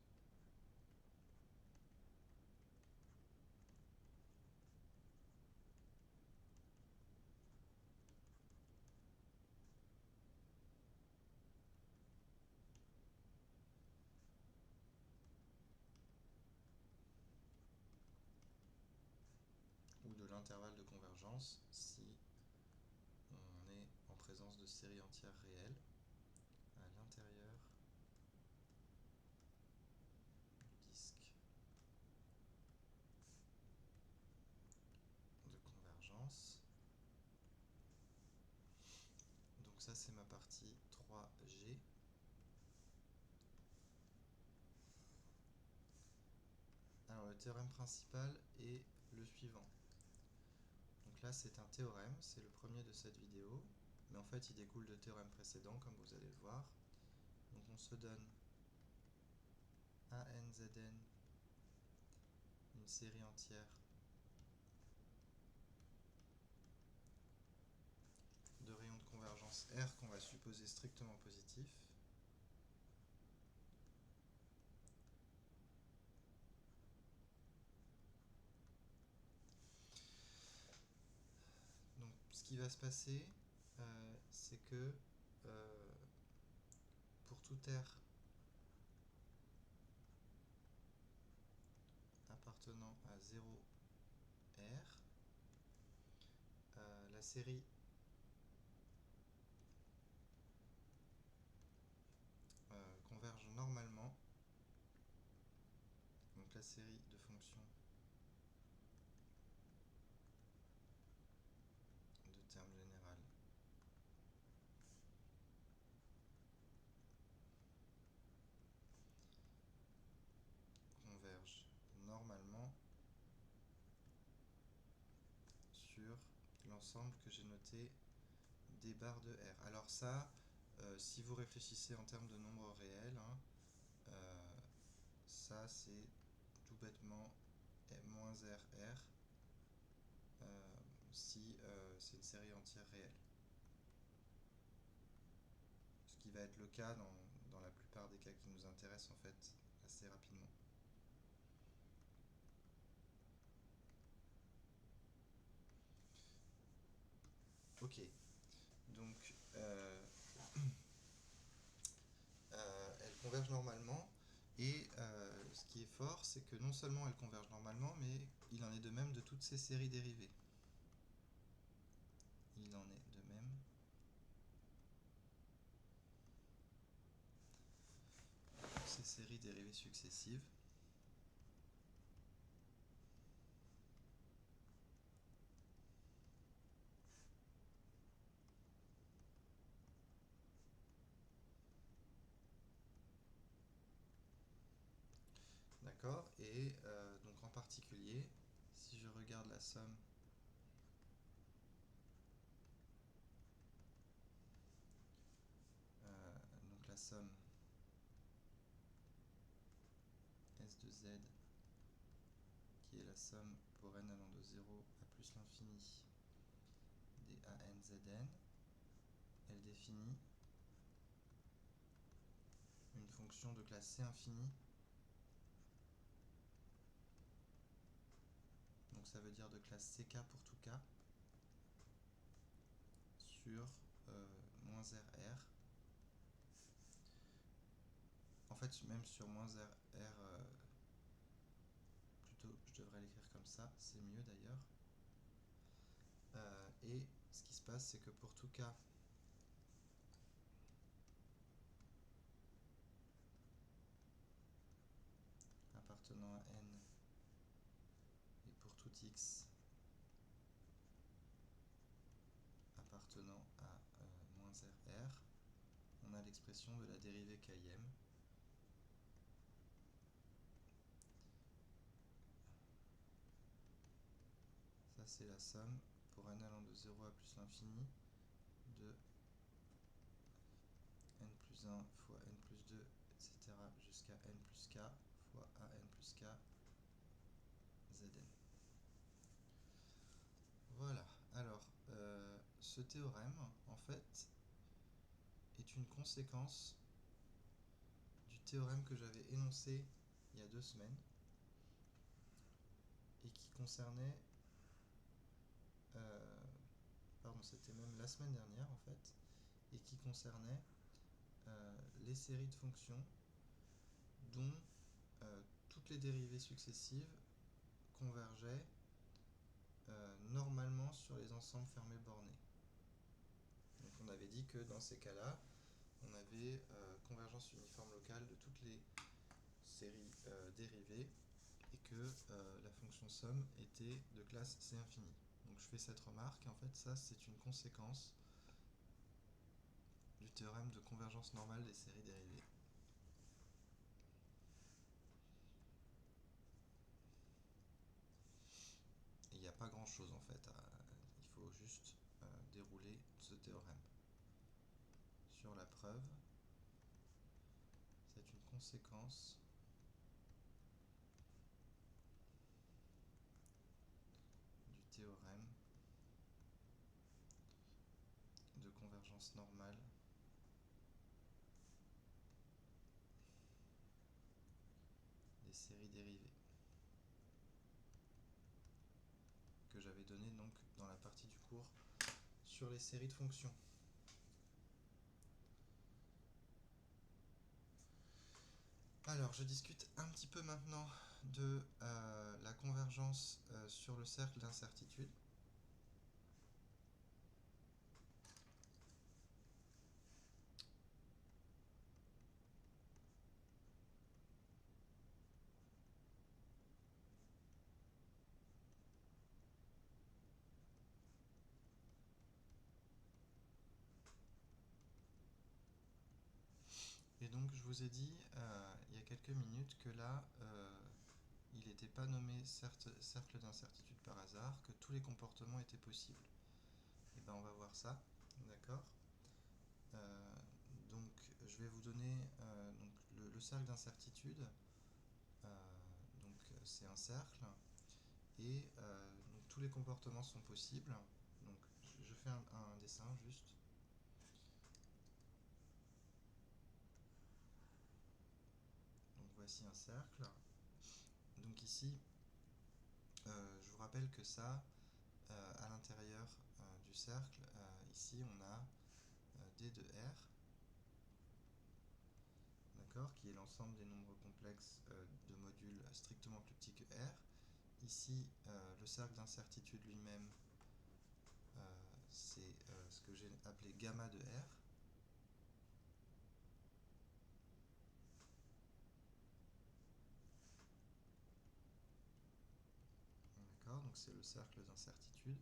Ou de l'intervalle de convergence si on est en présence de séries entières réelles à l'intérieur du disque de convergence. Donc ça c'est ma partie 3G. Alors le théorème principal est le suivant. Donc là c'est un théorème, c'est le premier de cette vidéo, mais en fait il découle de théorèmes précédents comme vous allez le voir. Donc on se donne ANZN, une série entière de rayons de convergence R qu'on va supposer strictement positif. Donc ce qui va se passer, c'est que pour tout R appartenant à 0 R, la série converge normalement. Donc la série de fonctions de termes général converge normalement sur l'ensemble que j'ai noté des barres de R. Alors ça, si vous réfléchissez en termes de nombres réels, hein, ça c'est tout bêtement moins RR si c'est une série entière réelle. Ce qui va être le cas dans la plupart des cas qui nous intéressent en fait assez rapidement. Ok, donc elles convergent normalement, et ce qui est fort c'est que non seulement elles convergent normalement, mais il en est de même de toutes ces séries dérivées. Il en est de même de ces séries dérivées successives. D'accord? Et donc en particulier, si je regarde la somme donc la somme S de Z, qui est la somme pour n allant de 0 à plus l'infini des AN ZN, elle définit une fonction de classe C infini. Donc ça veut dire de classe CK pour tout K sur moins RR. En fait, même sur moins RR, plutôt, je devrais l'écrire comme ça, c'est mieux d'ailleurs. Et ce qui se passe, c'est que pour tout K appartenant à n et pour tout x appartenant à moins RR, on a l'expression de la dérivée KIM. Ça, c'est la somme pour n allant de 0 à plus l'infini de n plus 1 fois n plus 2, etc. jusqu'à n plus k fois an plus k Zn. Voilà. Alors, ce théorème, en fait, est une conséquence du théorème que j'avais énoncé il y a 2 semaines et qui concernait, pardon, c'était même la semaine dernière en fait, et qui concernait les séries de fonctions dont toutes les dérivées successives convergeaient normalement sur les ensembles fermés bornés. Donc on avait dit que dans ces cas-là, on avait convergence uniforme locale de toutes les séries dérivées et que la fonction somme était de classe C infini. Donc je fais cette remarque, en fait ça c'est une conséquence du théorème de convergence normale des séries dérivées. Et il n'y a pas grand chose en fait, il faut juste dérouler ce théorème. Sur la preuve, c'est une conséquence du théorème de convergence normale des séries dérivées que j'avais donné donc dans la partie du cours sur les séries de fonctions. Alors, je discute un petit peu maintenant de la convergence sur le cercle d'incertitude. Et donc, je vous ai dit il y a quelques minutes que là, il n'était pas nommé cercle d'incertitude par hasard, que tous les comportements étaient possibles. Et bien, on va voir ça, d'accord? Donc, je vais vous donner donc le cercle d'incertitude. Donc, c'est un cercle et donc, tous les comportements sont possibles. Donc, je fais un dessin juste. Donc, voici un cercle. Donc ici, je vous rappelle que ça, à l'intérieur du cercle, ici on a D de R, d'accord, qui est l'ensemble des nombres complexes de modules strictement plus petits que R. Ici, le cercle d'incertitude lui-même, c'est ce que j'ai appelé gamma de R. D'accord, donc c'est le cercle d'incertitude.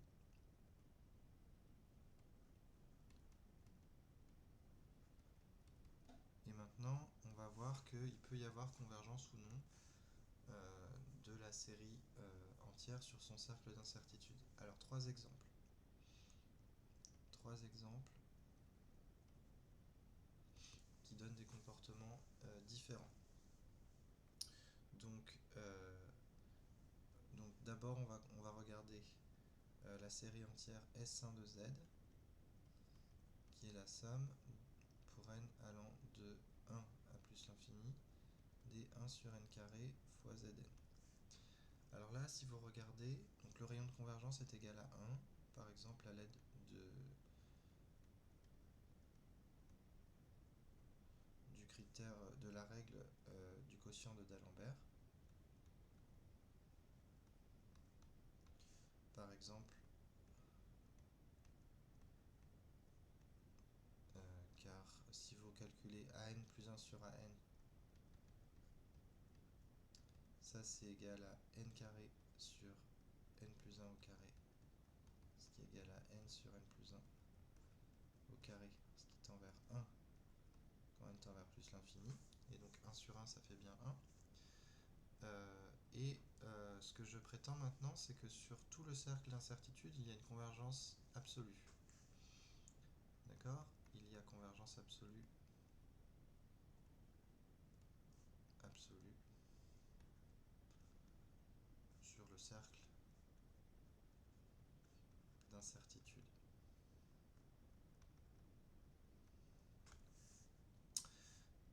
Et maintenant, on va voir qu'il peut y avoir convergence ou non de la série entière sur son cercle d'incertitude. Alors, trois exemples. Trois exemples qui donnent des comportements différents. Donc d'abord, on va regarder la série entière S1 de Z, qui est la somme pour n allant de 1 à plus l'infini des 1 sur n carré fois Zn. Alors là, si vous regardez, donc le rayon de convergence est égal à 1, par exemple à l'aide du critère de la règle du quotient de D'Alembert. Par exemple, car si vous calculez an plus 1 sur an, ça c'est égal à n carré sur n plus 1 au carré, ce qui est égal à n sur n plus 1 au carré, ce qui tend vers 1 quand n tend vers plus l'infini, et donc 1 sur 1 ça fait bien 1. Ce que je prétends maintenant, c'est que sur tout le cercle d'incertitude, il y a une convergence absolue. D'accord? Il y a convergence absolue sur le cercle d'incertitude.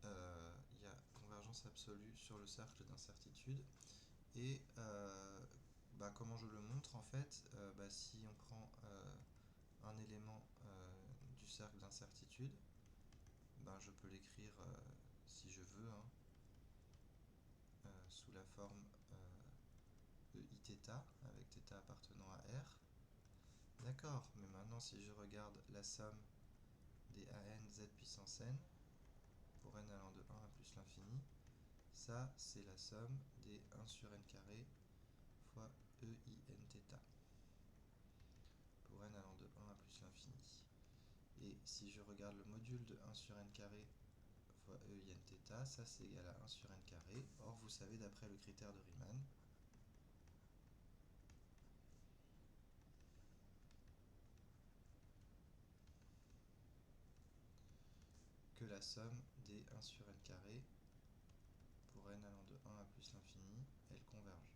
Il y a convergence absolue sur le cercle d'incertitude. Et comment je le montre en fait, si on prend un élément du cercle d'incertitude, je peux l'écrire si je veux, sous la forme EIθ, avec θ appartenant à R. D'accord, mais maintenant si je regarde la somme des AN Z puissance n, pour n allant de 1 à plus l'infini, ça c'est la somme des 1 sur n carré fois EInθ, pour n allant de 1 à plus l'infini. Et si je regarde le module de 1 sur n carré fois EInθ, ça c'est égal à 1 sur n carré. Or, vous savez, d'après le critère de Riemann, que la somme des 1 sur n carré pour n allant de 1 à plus l'infini, elle converge.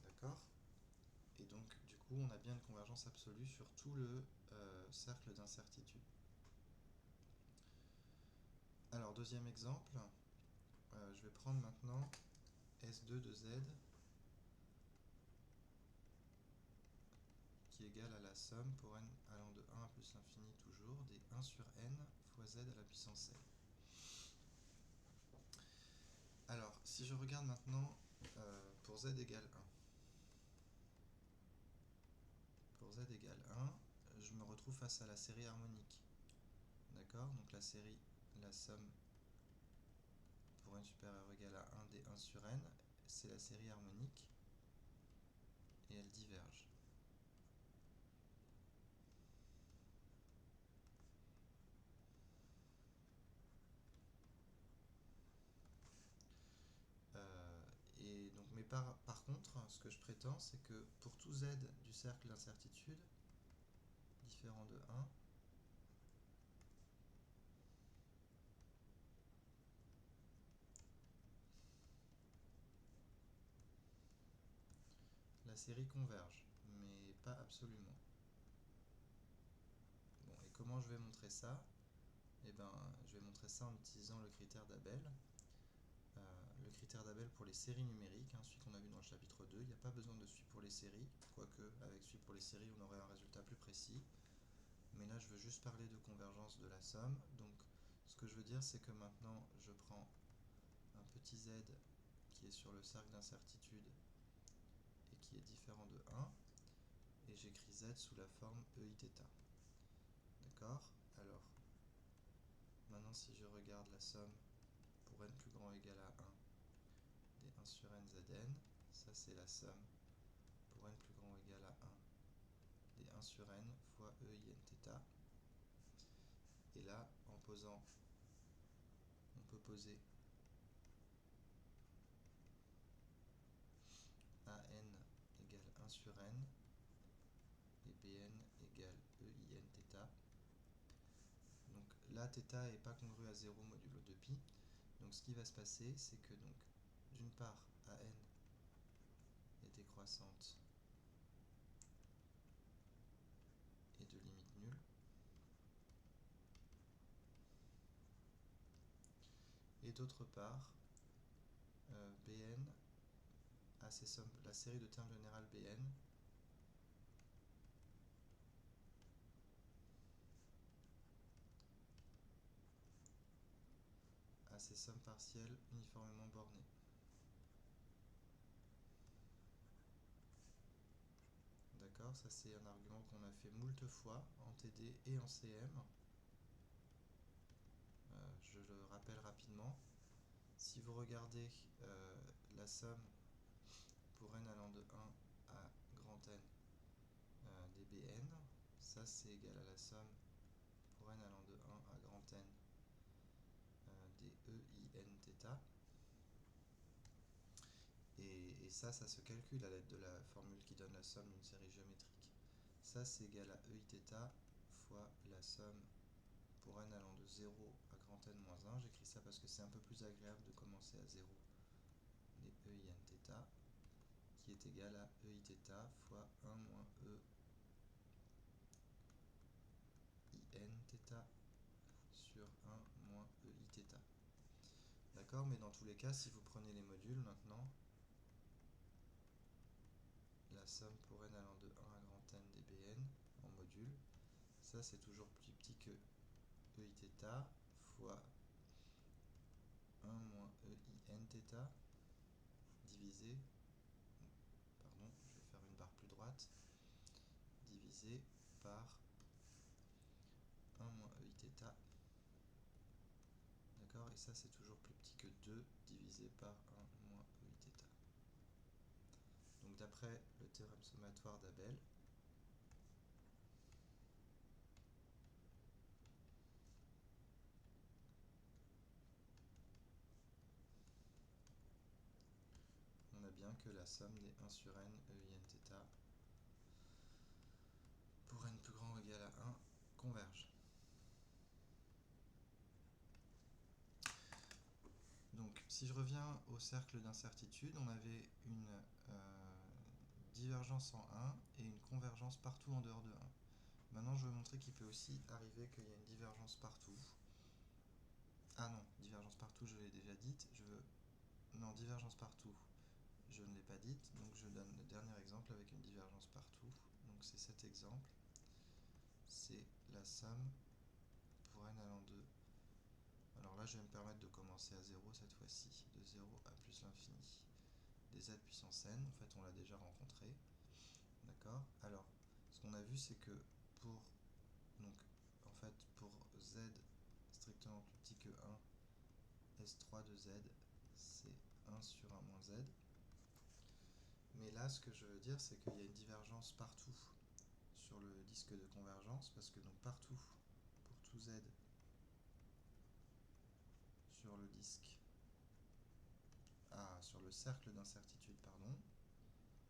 D'accord? Et donc, du coup, on a bien une convergence absolue sur tout le cercle d'incertitude. Alors, deuxième exemple, je vais prendre maintenant S2 de Z qui est égal à la somme pour n allant de 1 à plus l'infini toujours des 1 sur n fois Z à la puissance n. Alors, si je regarde maintenant pour Z égale 1, pour Z égale 1, je me retrouve face à la série harmonique. D'accord? Donc la somme pour n supérieur ou égal à 1 des 1 sur n, c'est la série harmonique et elle diverge. Et donc, mais par contre, ce que je prétends, c'est que pour tout Z du cercle d'incertitude, différent de 1, la série converge, mais pas absolument. Bon, et comment je vais montrer ça? Eh bien, je vais montrer ça en utilisant le critère d'Abel. Le critère d'Abel pour les séries numériques, celui qu'on a vu dans le chapitre 2, il n'y a pas besoin de celui pour les séries, quoique avec celui pour les séries on aurait un résultat plus précis. Mais là je veux juste parler de convergence de la somme. Donc ce que je veux dire, c'est que maintenant je prends un petit z qui est sur le cercle d'incertitude et qui est différent de 1, et j'écris z sous la forme EIθ. D'accord? Alors, maintenant si je regarde la somme pour n plus grand ou égal à 1 des 1 sur n Zn, ça c'est la somme pour n plus grand ou égal à 1 des 1 sur n fois EInθ. Et là, on peut poser sur n et Bn égale EIN θ. Donc là, θ n'est pas congru à 0 modulo 2π. Donc ce qui va se passer, c'est que donc d'une part, AN est décroissante et de limite nulle. Et d'autre part, Bn a ses sommes, la série de termes générales Bn a ses sommes partielles uniformément bornées. D'accord, ça c'est un argument qu'on a fait moult fois en TD et en CM. Je le rappelle rapidement. Si vous regardez la somme pour n allant de 1 à grand N des Bn, ça c'est égal à la somme pour n allant de 1 à grand N des EIN θ. Et ça se calcule à l'aide de la formule qui donne la somme d'une série géométrique. Ça c'est égal à EIθ fois la somme pour n allant de 0 à grand N moins 1. J'écris ça parce que c'est un peu plus agréable de commencer à 0 des EIN θ, qui est égal à EIθ fois 1 moins EIN θ sur 1 moins EIθ. D'accord, mais dans tous les cas, si vous prenez les modules maintenant, la somme pour n allant de 1 à grand N des Bn en module, ça c'est toujours plus petit que EIθ fois 1 moins EIN θ divisé, pardon, je vais faire une barre plus droite, divisé par 1 moins EIθ. D'accord, et ça c'est toujours plus petit que 2 divisé par 1 moins EIθ. Donc d'après le théorème sommatoire d'Abel, on a bien que la somme des 1 sur n EIN θ pour n plus grand ou égal à 1 converge. Donc si je reviens au cercle d'incertitude, on avait une divergence en 1 et une convergence partout en dehors de 1. Maintenant je veux montrer qu'il peut aussi arriver qu'il y ait une divergence partout. Ah non, divergence partout je l'ai déjà dite. Non, divergence partout je ne l'ai pas dite, donc je donne le dernier exemple avec une divergence partout. Donc c'est cet exemple. C'est la somme pour n allant de... Alors là je vais me permettre de commencer à 0 cette fois-ci, de 0 à plus l'infini des z puissance n, en fait on l'a déjà rencontré. D'accord. Alors, ce qu'on a vu c'est que pour z strictement plus petit que 1, S3 de z c'est 1 sur 1 moins z. Mais là, ce que je veux dire, c'est qu'il y a une divergence partout sur le disque de convergence, parce que donc partout, pour tout z sur le disque, sur le cercle d'incertitude, pardon,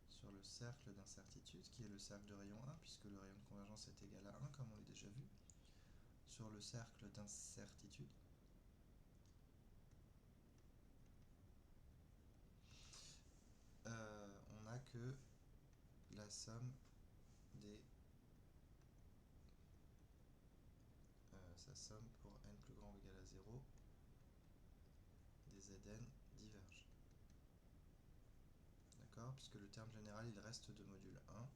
sur le cercle d'incertitude, qui est le cercle de rayon 1, puisque le rayon de convergence est égal à 1, comme on l'a déjà vu, sur le cercle d'incertitude, on n'a que la somme des sa somme pour n plus grand ou égal à 0 des Zn diverge. D'accord, puisque le terme général il reste de module 1.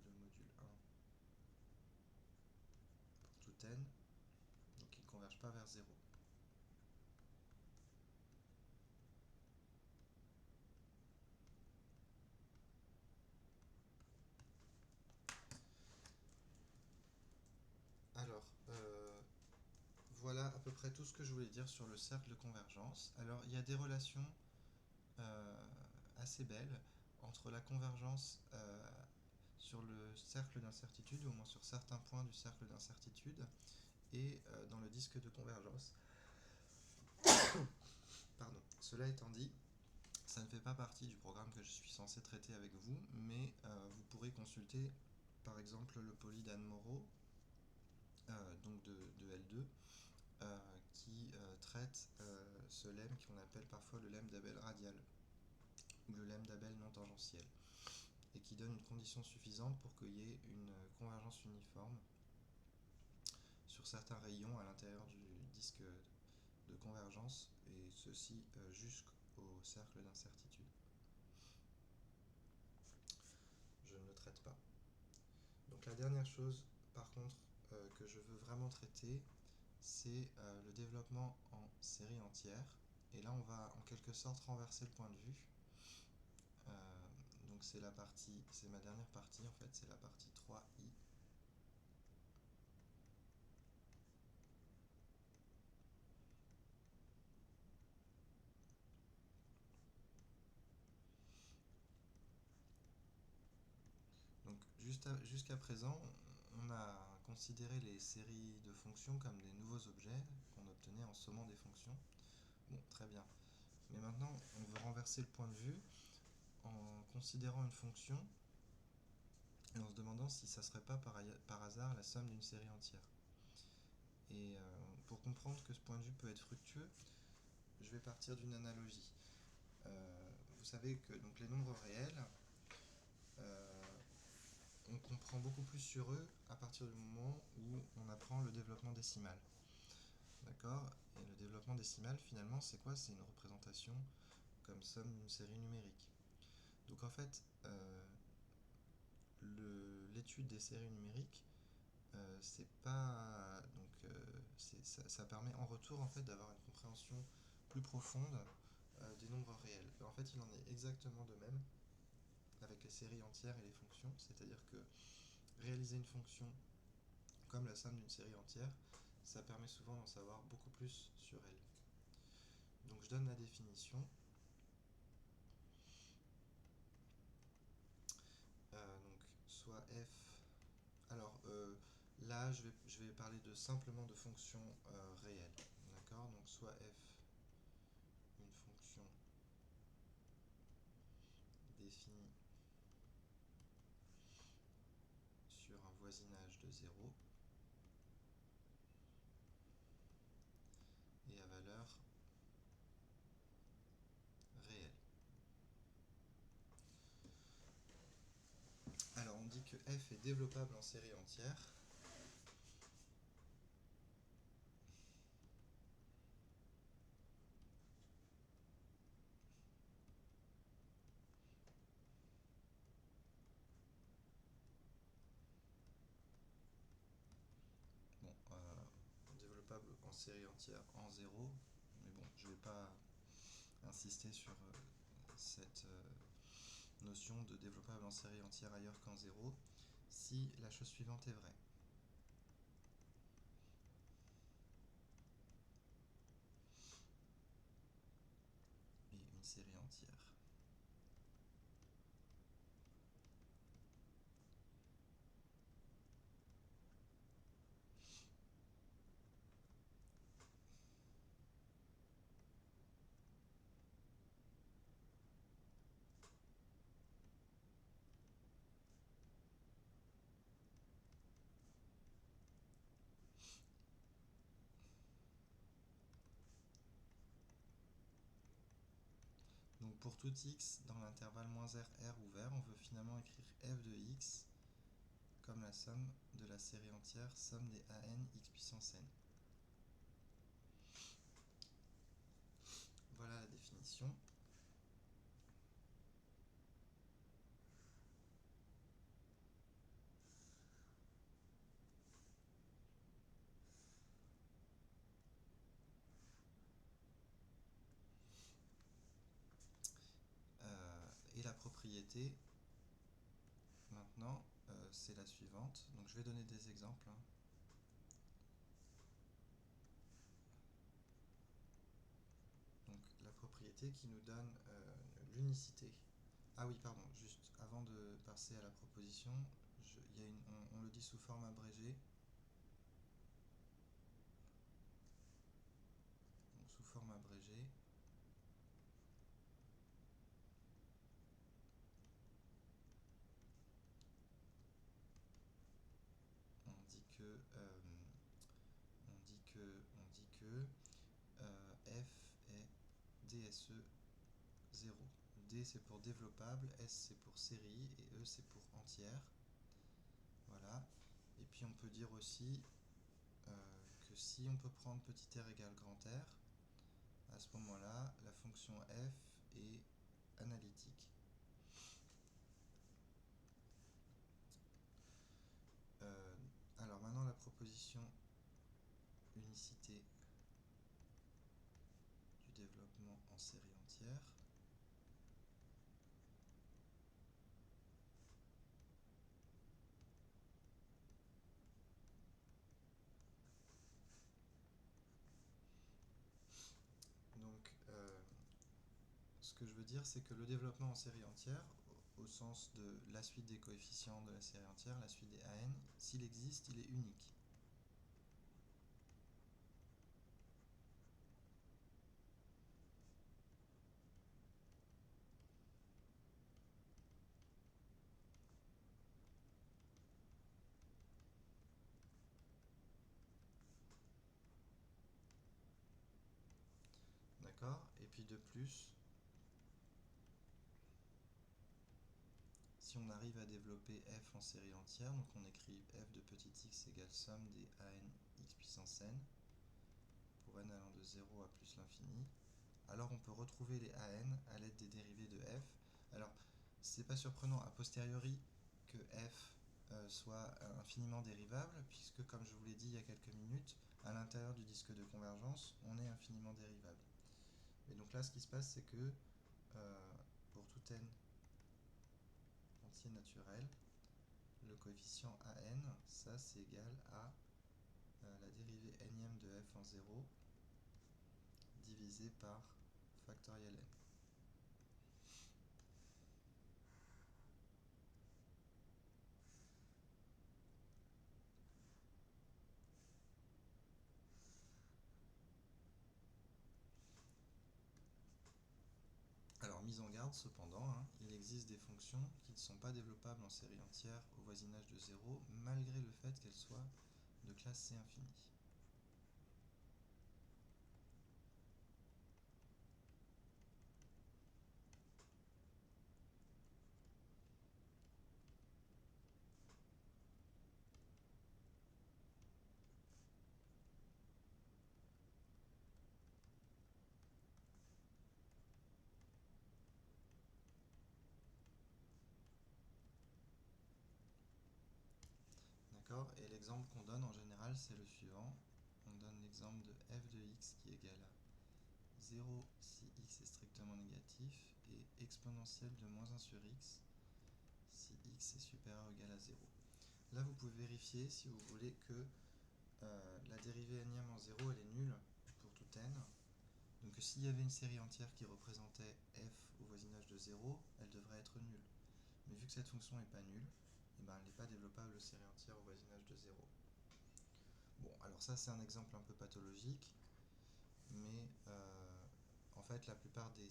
De module 1 pour tout n. Donc il ne converge pas vers 0. Alors, voilà à peu près tout ce que je voulais dire sur le cercle de convergence. Alors, il y a des relations assez belles entre la convergence sur le cercle d'incertitude, ou au moins sur certains points du cercle d'incertitude, et dans le disque de convergence. Pardon. Cela étant dit, ça ne fait pas partie du programme que je suis censé traiter avec vous, mais vous pourrez consulter par exemple le poly d'Anne-Moreau, donc de L2, qui traite ce lemme qu'on appelle parfois le lemme d'Abel radial, ou le lemme d'Abel non tangentiel, et qui donne une condition suffisante pour qu'il y ait une convergence uniforme sur certains rayons à l'intérieur du disque de convergence, et ceci jusqu'au cercle d'incertitude. Je ne le traite pas. Donc la dernière chose, par contre, que je veux vraiment traiter, c'est le développement en série entière. Et là, on va en quelque sorte renverser le point de vue. Donc c'est ma dernière partie en fait, c'est la partie 3i. Donc jusqu'à présent, on a considéré les séries de fonctions comme des nouveaux objets qu'on obtenait en sommant des fonctions. Bon, très bien. Mais maintenant, on veut renverser le point de vue en considérant une fonction et en se demandant si ça ne serait pas par hasard la somme d'une série entière. Et pour comprendre que ce point de vue peut être fructueux, je vais partir d'une analogie. Vous savez que donc, les nombres réels, on comprend beaucoup plus sur eux à partir du moment où on apprend le développement décimal. D'accord? Et le développement décimal, finalement, c'est quoi? C'est une représentation comme somme d'une série numérique. Donc en fait, l'étude des séries numériques, c'est pas donc ça permet en retour en fait d'avoir une compréhension plus profonde des nombres réels. En fait, il en est exactement de même avec les séries entières et les fonctions, c'est-à-dire que réaliser une fonction comme la somme d'une série entière, ça permet souvent d'en savoir beaucoup plus sur elle. Donc je donne la définition. Donc soit f. Alors là, je vais parler simplement de fonctions réelles. D'accord? Donc soit f, une fonction définie sur un voisinage de 0 et à valeur réelle. Alors on dit que f est développable en série entière. Bon, développable en série entière en 0, mais bon, je ne vais pas insister sur cette notion de développable en série entière ailleurs qu'en 0, si la chose suivante est vraie. Et une série entière. Donc pour tout x dans l'intervalle -r, r ouvert, on veut finalement écrire f de x comme la somme de la série entière somme des an x puissance n. Voilà la définition. Et la propriété, maintenant, c'est la suivante. Donc je vais donner des exemples. Donc la propriété qui nous donne l'unicité. Ah oui, pardon, juste avant de passer à la proposition, on le dit sous forme abrégée. Donc sous forme abrégée, DSE0. D c'est pour développable, S c'est pour série et E c'est pour entière. Voilà. Et puis on peut dire aussi que si on peut prendre petit r égale grand R, à ce moment-là, la fonction f est analytique. Alors maintenant la proposition unicité du développement en série entière. Donc ce que je veux dire, c'est que le développement en série entière, au sens de la suite des coefficients de la série entière, la suite des AN, s'il existe, il est unique. D'accord? Et puis de plus, si on arrive à développer f en série entière, donc on écrit f de petit x égale somme des AN x puissance n, pour n allant de 0 à plus l'infini, alors on peut retrouver les AN à l'aide des dérivés de f. Alors, c'est pas surprenant a posteriori que f soit infiniment dérivable, puisque comme je vous l'ai dit il y a quelques minutes, à l'intérieur du disque de convergence, on est infiniment dérivable. Et donc là, ce qui se passe, c'est que pour tout n entier naturel, le coefficient AN, ça c'est égal à la dérivée nème de f en 0 divisé par factoriel n. Alors, mise en garde cependant, il existe des fonctions qui ne sont pas développables en série entière au voisinage de 0, malgré le fait qu'elles soient de classe C infinie. D'accord? Et l'exemple qu'on donne en général, c'est le suivant. On donne l'exemple de f de x qui est égal à 0 si x est strictement négatif et exponentielle de moins 1 sur x si x est supérieur ou égal à 0. Là, vous pouvez vérifier, si vous voulez, que la dérivée nème en 0, elle est nulle pour tout n. Donc s'il y avait une série entière qui représentait f au voisinage de 0, elle devrait être nulle. Mais vu que cette fonction n'est pas nulle, eh ben, elle n'est pas développable aux séries entières au voisinage de 0. Bon, alors ça c'est un exemple un peu pathologique, mais en fait la plupart des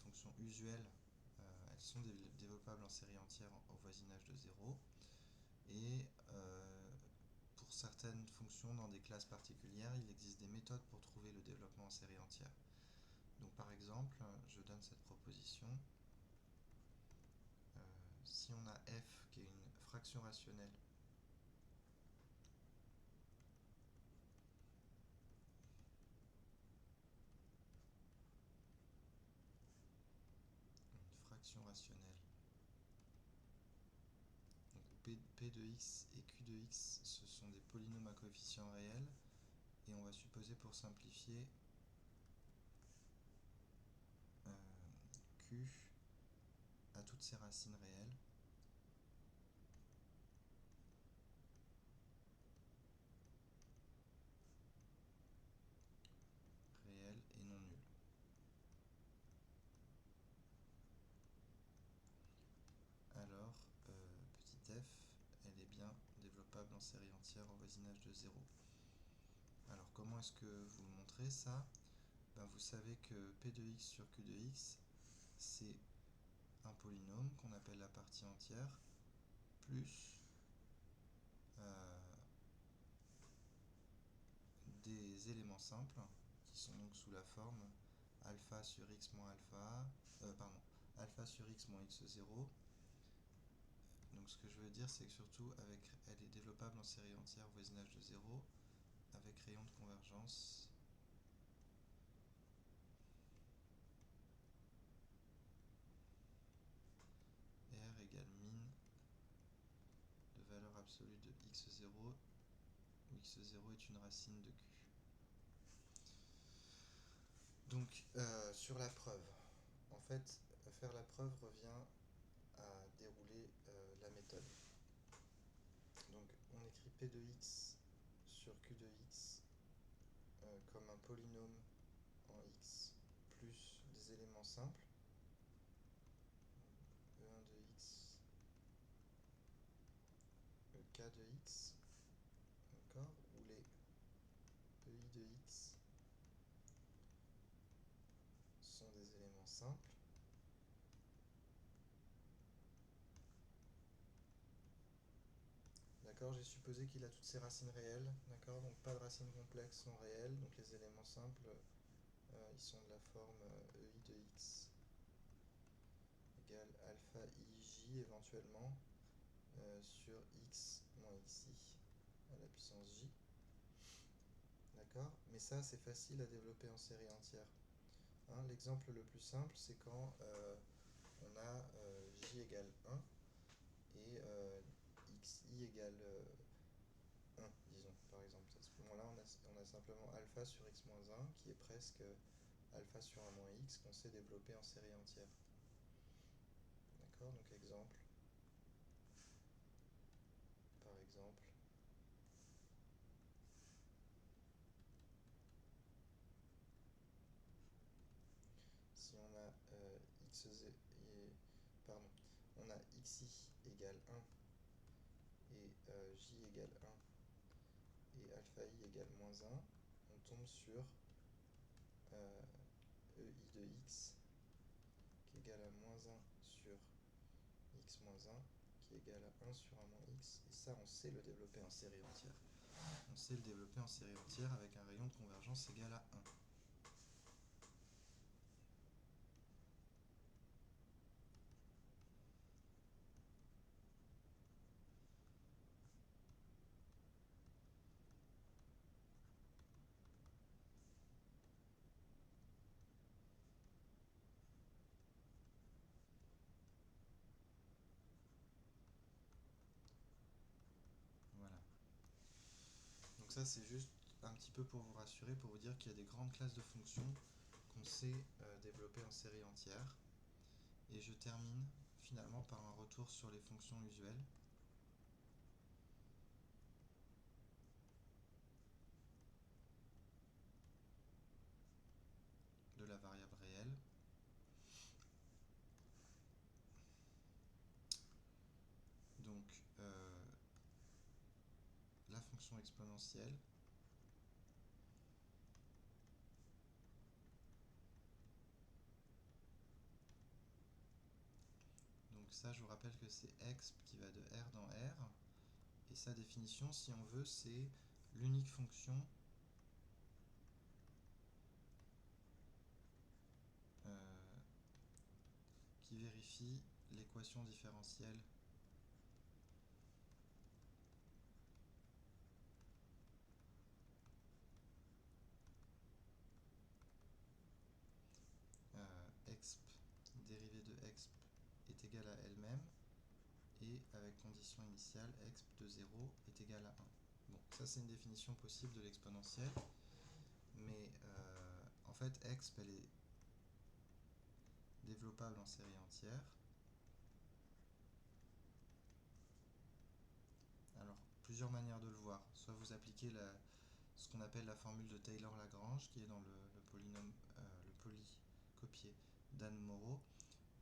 fonctions usuelles, elles sont développables en série entière au voisinage de 0. Et pour certaines fonctions dans des classes particulières, il existe des méthodes pour trouver le développement en série entière. Donc par exemple, je donne cette proposition. Si on a f qui est une fraction rationnelle donc p de x et q de x, ce sont des polynômes à coefficients réels, et on va supposer pour simplifier q à toutes ses racines réelles, et non nulles. Alors, petit f, elle est bien développable en série entière au voisinage de 0. Alors, comment est-ce que vous le montrez ça? Ben, vous savez que p de x sur q de x, c'est un polynôme qu'on appelle la partie entière, plus des éléments simples, qui sont donc sous la forme alpha sur x moins alpha, alpha sur x moins x0. Donc ce que je veux dire, c'est que surtout, elle est développable en série entière voisinage de 0, avec rayon de convergence R égale min de valeur absolue de x0, où x0 est une racine de q. Donc, sur la preuve, en fait, faire la preuve revient à dérouler la méthode. Donc, on écrit P de x sur Q de x comme un polynôme en x plus des éléments simples, E1 de x, EK de x, d'accord, où les EI de x sont des éléments simples. D'accord, j'ai supposé qu'il a toutes ses racines réelles, d'accord, donc pas de racines complexes sont réelles, donc les éléments simples, ils sont de la forme EI de x égale alpha ij éventuellement sur x moins xi à la puissance j. D'accord, mais ça c'est facile à développer en série entière. Hein, l'exemple le plus simple, c'est quand on a j égale 1 et xi égale 1, disons, par exemple. À ce moment-là, on a simplement alpha sur x moins 1 qui est presque alpha sur 1 moins x qu'on sait développer en série entière. D'accord, donc exemple. Par exemple. Si on a on a xi égale 1 et j égale 1 et alpha i égale moins 1, on tombe sur EI de x qui est égal à moins 1 sur x moins 1 qui est égal à 1 sur 1 moins x. Et ça, on sait le développer en série entière. On sait le développer en série entière avec un rayon de convergence égal à 1. Voilà. Donc ça, c'est juste un petit peu pour vous rassurer, pour vous dire qu'il y a des grandes classes de fonctions qu'on sait développer en série entière. Et je termine finalement par un retour sur les fonctions usuelles. De la variable réelle. Donc, la fonction exponentielle. Donc ça, je vous rappelle que c'est exp qui va de R dans R. Et sa définition, si on veut, c'est l'unique fonction qui vérifie l'équation différentielle exp, dérivée de exp est égale à elle-même, et avec condition initiale, exp de 0 est égal à 1. Bon, ça c'est une définition possible de l'exponentielle, mais en fait, exp, elle est développable en série entière. Alors, plusieurs manières de le voir. Soit vous appliquez ce qu'on appelle la formule de Taylor-Lagrange, qui est dans le polynôme, le polycopié d'Anne-Moreau,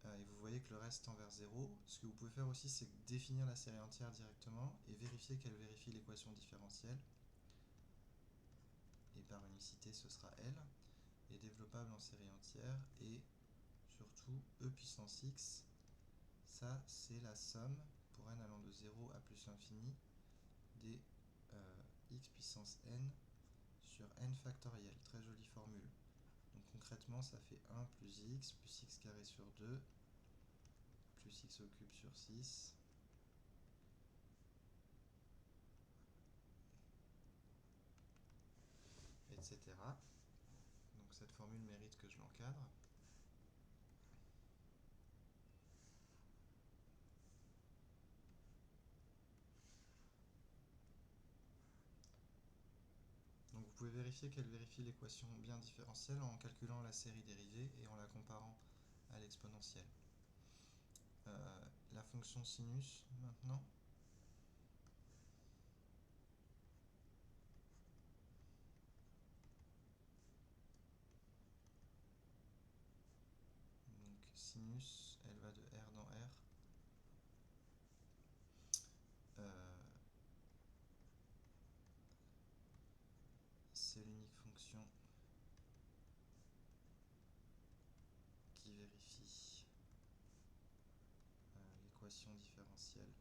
et vous voyez que le reste tend vers 0. Ce que vous pouvez faire aussi, c'est définir la série entière directement et vérifier qu'elle vérifie l'équation différentielle. Et par unicité, ce sera L. Et développable en série entière. Et surtout, E puissance x, ça c'est la somme, pour n allant de 0 à plus l'infini, des x puissance n sur n factoriel. Très jolie formule. Donc concrètement, ça fait 1 plus x carré sur 2 plus x au cube sur 6. Etc. Donc cette formule mérite que je l'encadre. Donc vous pouvez vérifier qu'elle vérifie l'équation bien différentielle en calculant la série dérivée et en la comparant à l'exponentielle. La fonction sinus maintenant. Donc sinus, elle va de R dans R. C'est l'unique fonction qui vérifie l'équation différentielle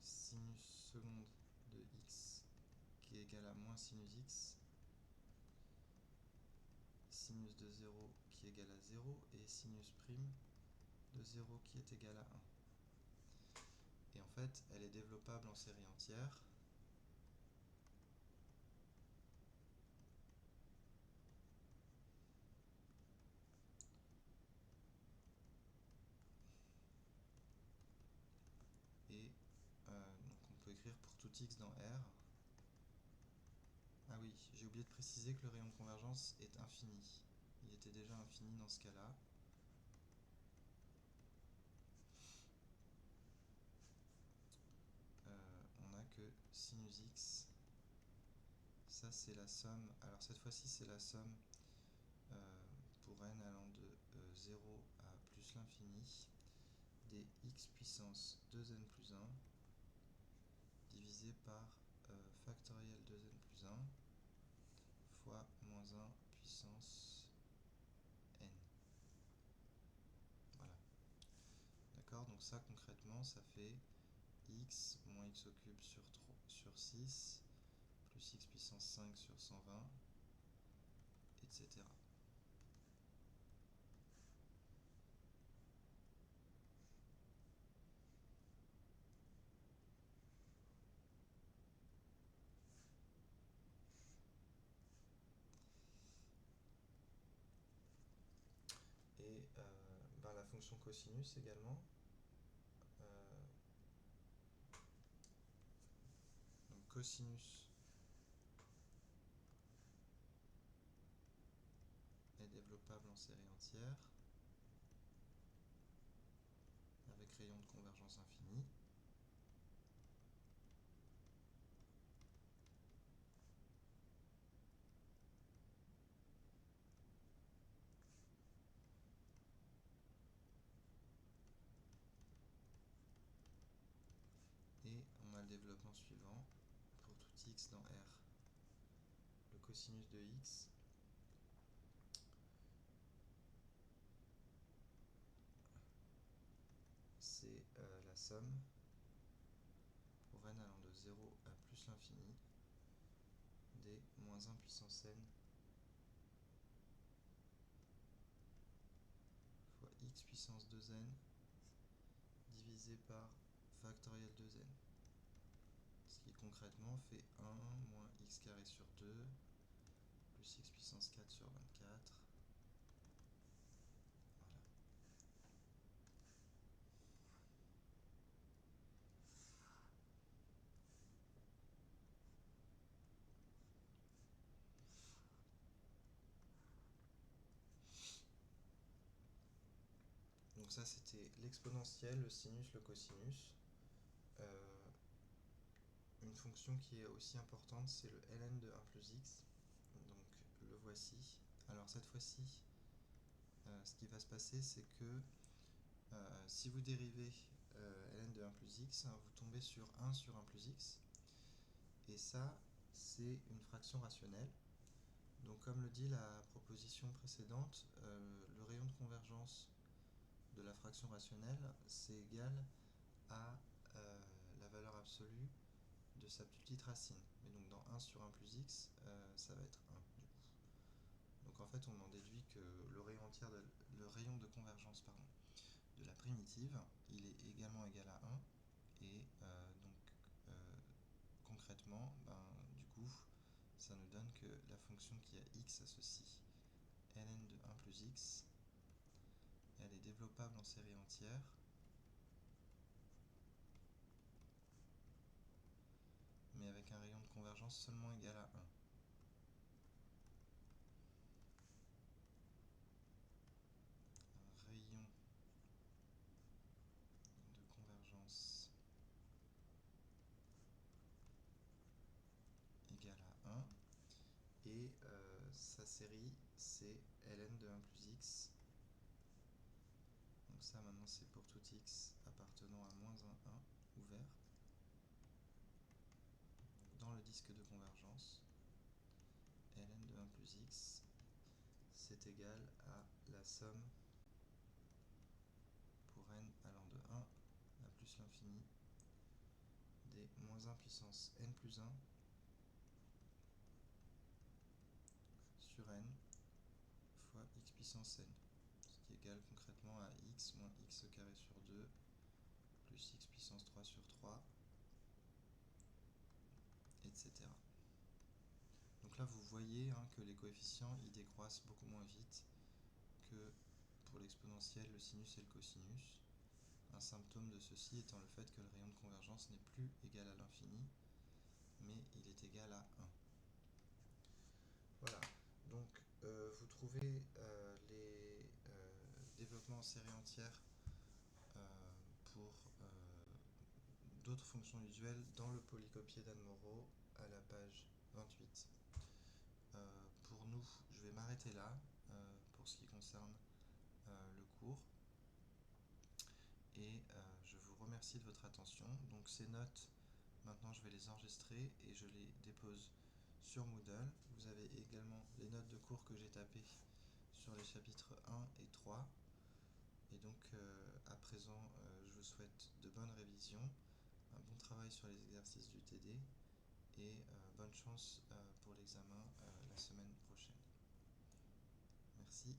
sinus seconde de x qui est égal à moins sinus x, sinus de 0 qui est égal à 0 et sinus prime de 0 qui est égal à 1. Et en fait, elle est développable en série entière. Et donc on peut écrire pour tout x dans R. Ah oui, j'ai oublié de préciser que le rayon de convergence est infini. Il était déjà infini dans ce cas-là. On n'a que sinus x. Ça c'est la somme. Alors cette fois-ci c'est la somme pour n allant de 0 à plus l'infini des x puissance 2n plus 1 divisé par factoriel 2n plus 1 fois moins 1 puissance n. Voilà. D'accord, donc ça concrètement ça fait x moins x au cube sur 6 plus x puissance 5 sur 120, etc. Et la fonction cosinus également. Donc cosinus est développable en série entière avec rayon de convergence infini. Et on a le développement suivant pour tout x dans R. Le cosinus de x c'est la somme pour n allant de 0 à plus l'infini des moins 1 puissance n fois x puissance 2n divisé par factoriel 2n. Ce qui concrètement fait 1 moins x carré sur 2 plus x puissance 4 sur 24. Voilà. Donc ça c'était l'exponentielle, le sinus, le cosinus. Une fonction qui est aussi importante, c'est le ln de 1 plus x. Donc le voici. Alors cette fois-ci, ce qui va se passer, c'est que si vous dérivez ln de 1 plus x, vous tombez sur 1 sur 1 plus x. Et ça, c'est une fraction rationnelle. Donc comme le dit la proposition précédente, le rayon de convergence de la fraction rationnelle, c'est égal à la valeur absolue de sa petite racine. Mais donc dans 1 sur 1 plus x, ça va être 1 du coup. Donc en fait on en déduit que le rayon de convergence de la primitive, il est également égal à 1. Et concrètement, du coup, ça nous donne que la fonction qui a x associe ln de 1 plus x, elle est développable en série entière, mais avec un rayon de convergence seulement égal à 1. Un rayon de convergence égal à 1, et sa série c'est ln de 1 plus x. Donc ça maintenant c'est pour tout x appartenant à moins 1 ouvert dans le disque de convergence. Ln de 1 plus x, c'est égal à la somme pour n allant de 1 à plus l'infini des moins 1 puissance n plus 1 sur n fois x puissance n, ce qui est égal concrètement à x moins x carré sur 2 plus x puissance 3 sur 3, etc. Donc là vous voyez que les coefficients ils décroissent beaucoup moins vite que pour l'exponentielle, le sinus et le cosinus. Un symptôme de ceci étant le fait que le rayon de convergence n'est plus égal à l'infini, mais il est égal à 1. Voilà, donc vous trouvez les développements en série entière pour d'autres fonctions usuelles dans le polycopier d'Anne Moreau à la page 28. Pour nous, je vais m'arrêter là pour ce qui concerne le cours. Et je vous remercie de votre attention. Donc ces notes, maintenant je vais les enregistrer et je les dépose sur Moodle. Vous avez également les notes de cours que j'ai tapées sur les chapitres 1 et 3. Et donc à présent, je vous souhaite de bonnes révisions, un bon travail sur les exercices du TD et bonne chance pour l'examen la semaine prochaine. Merci.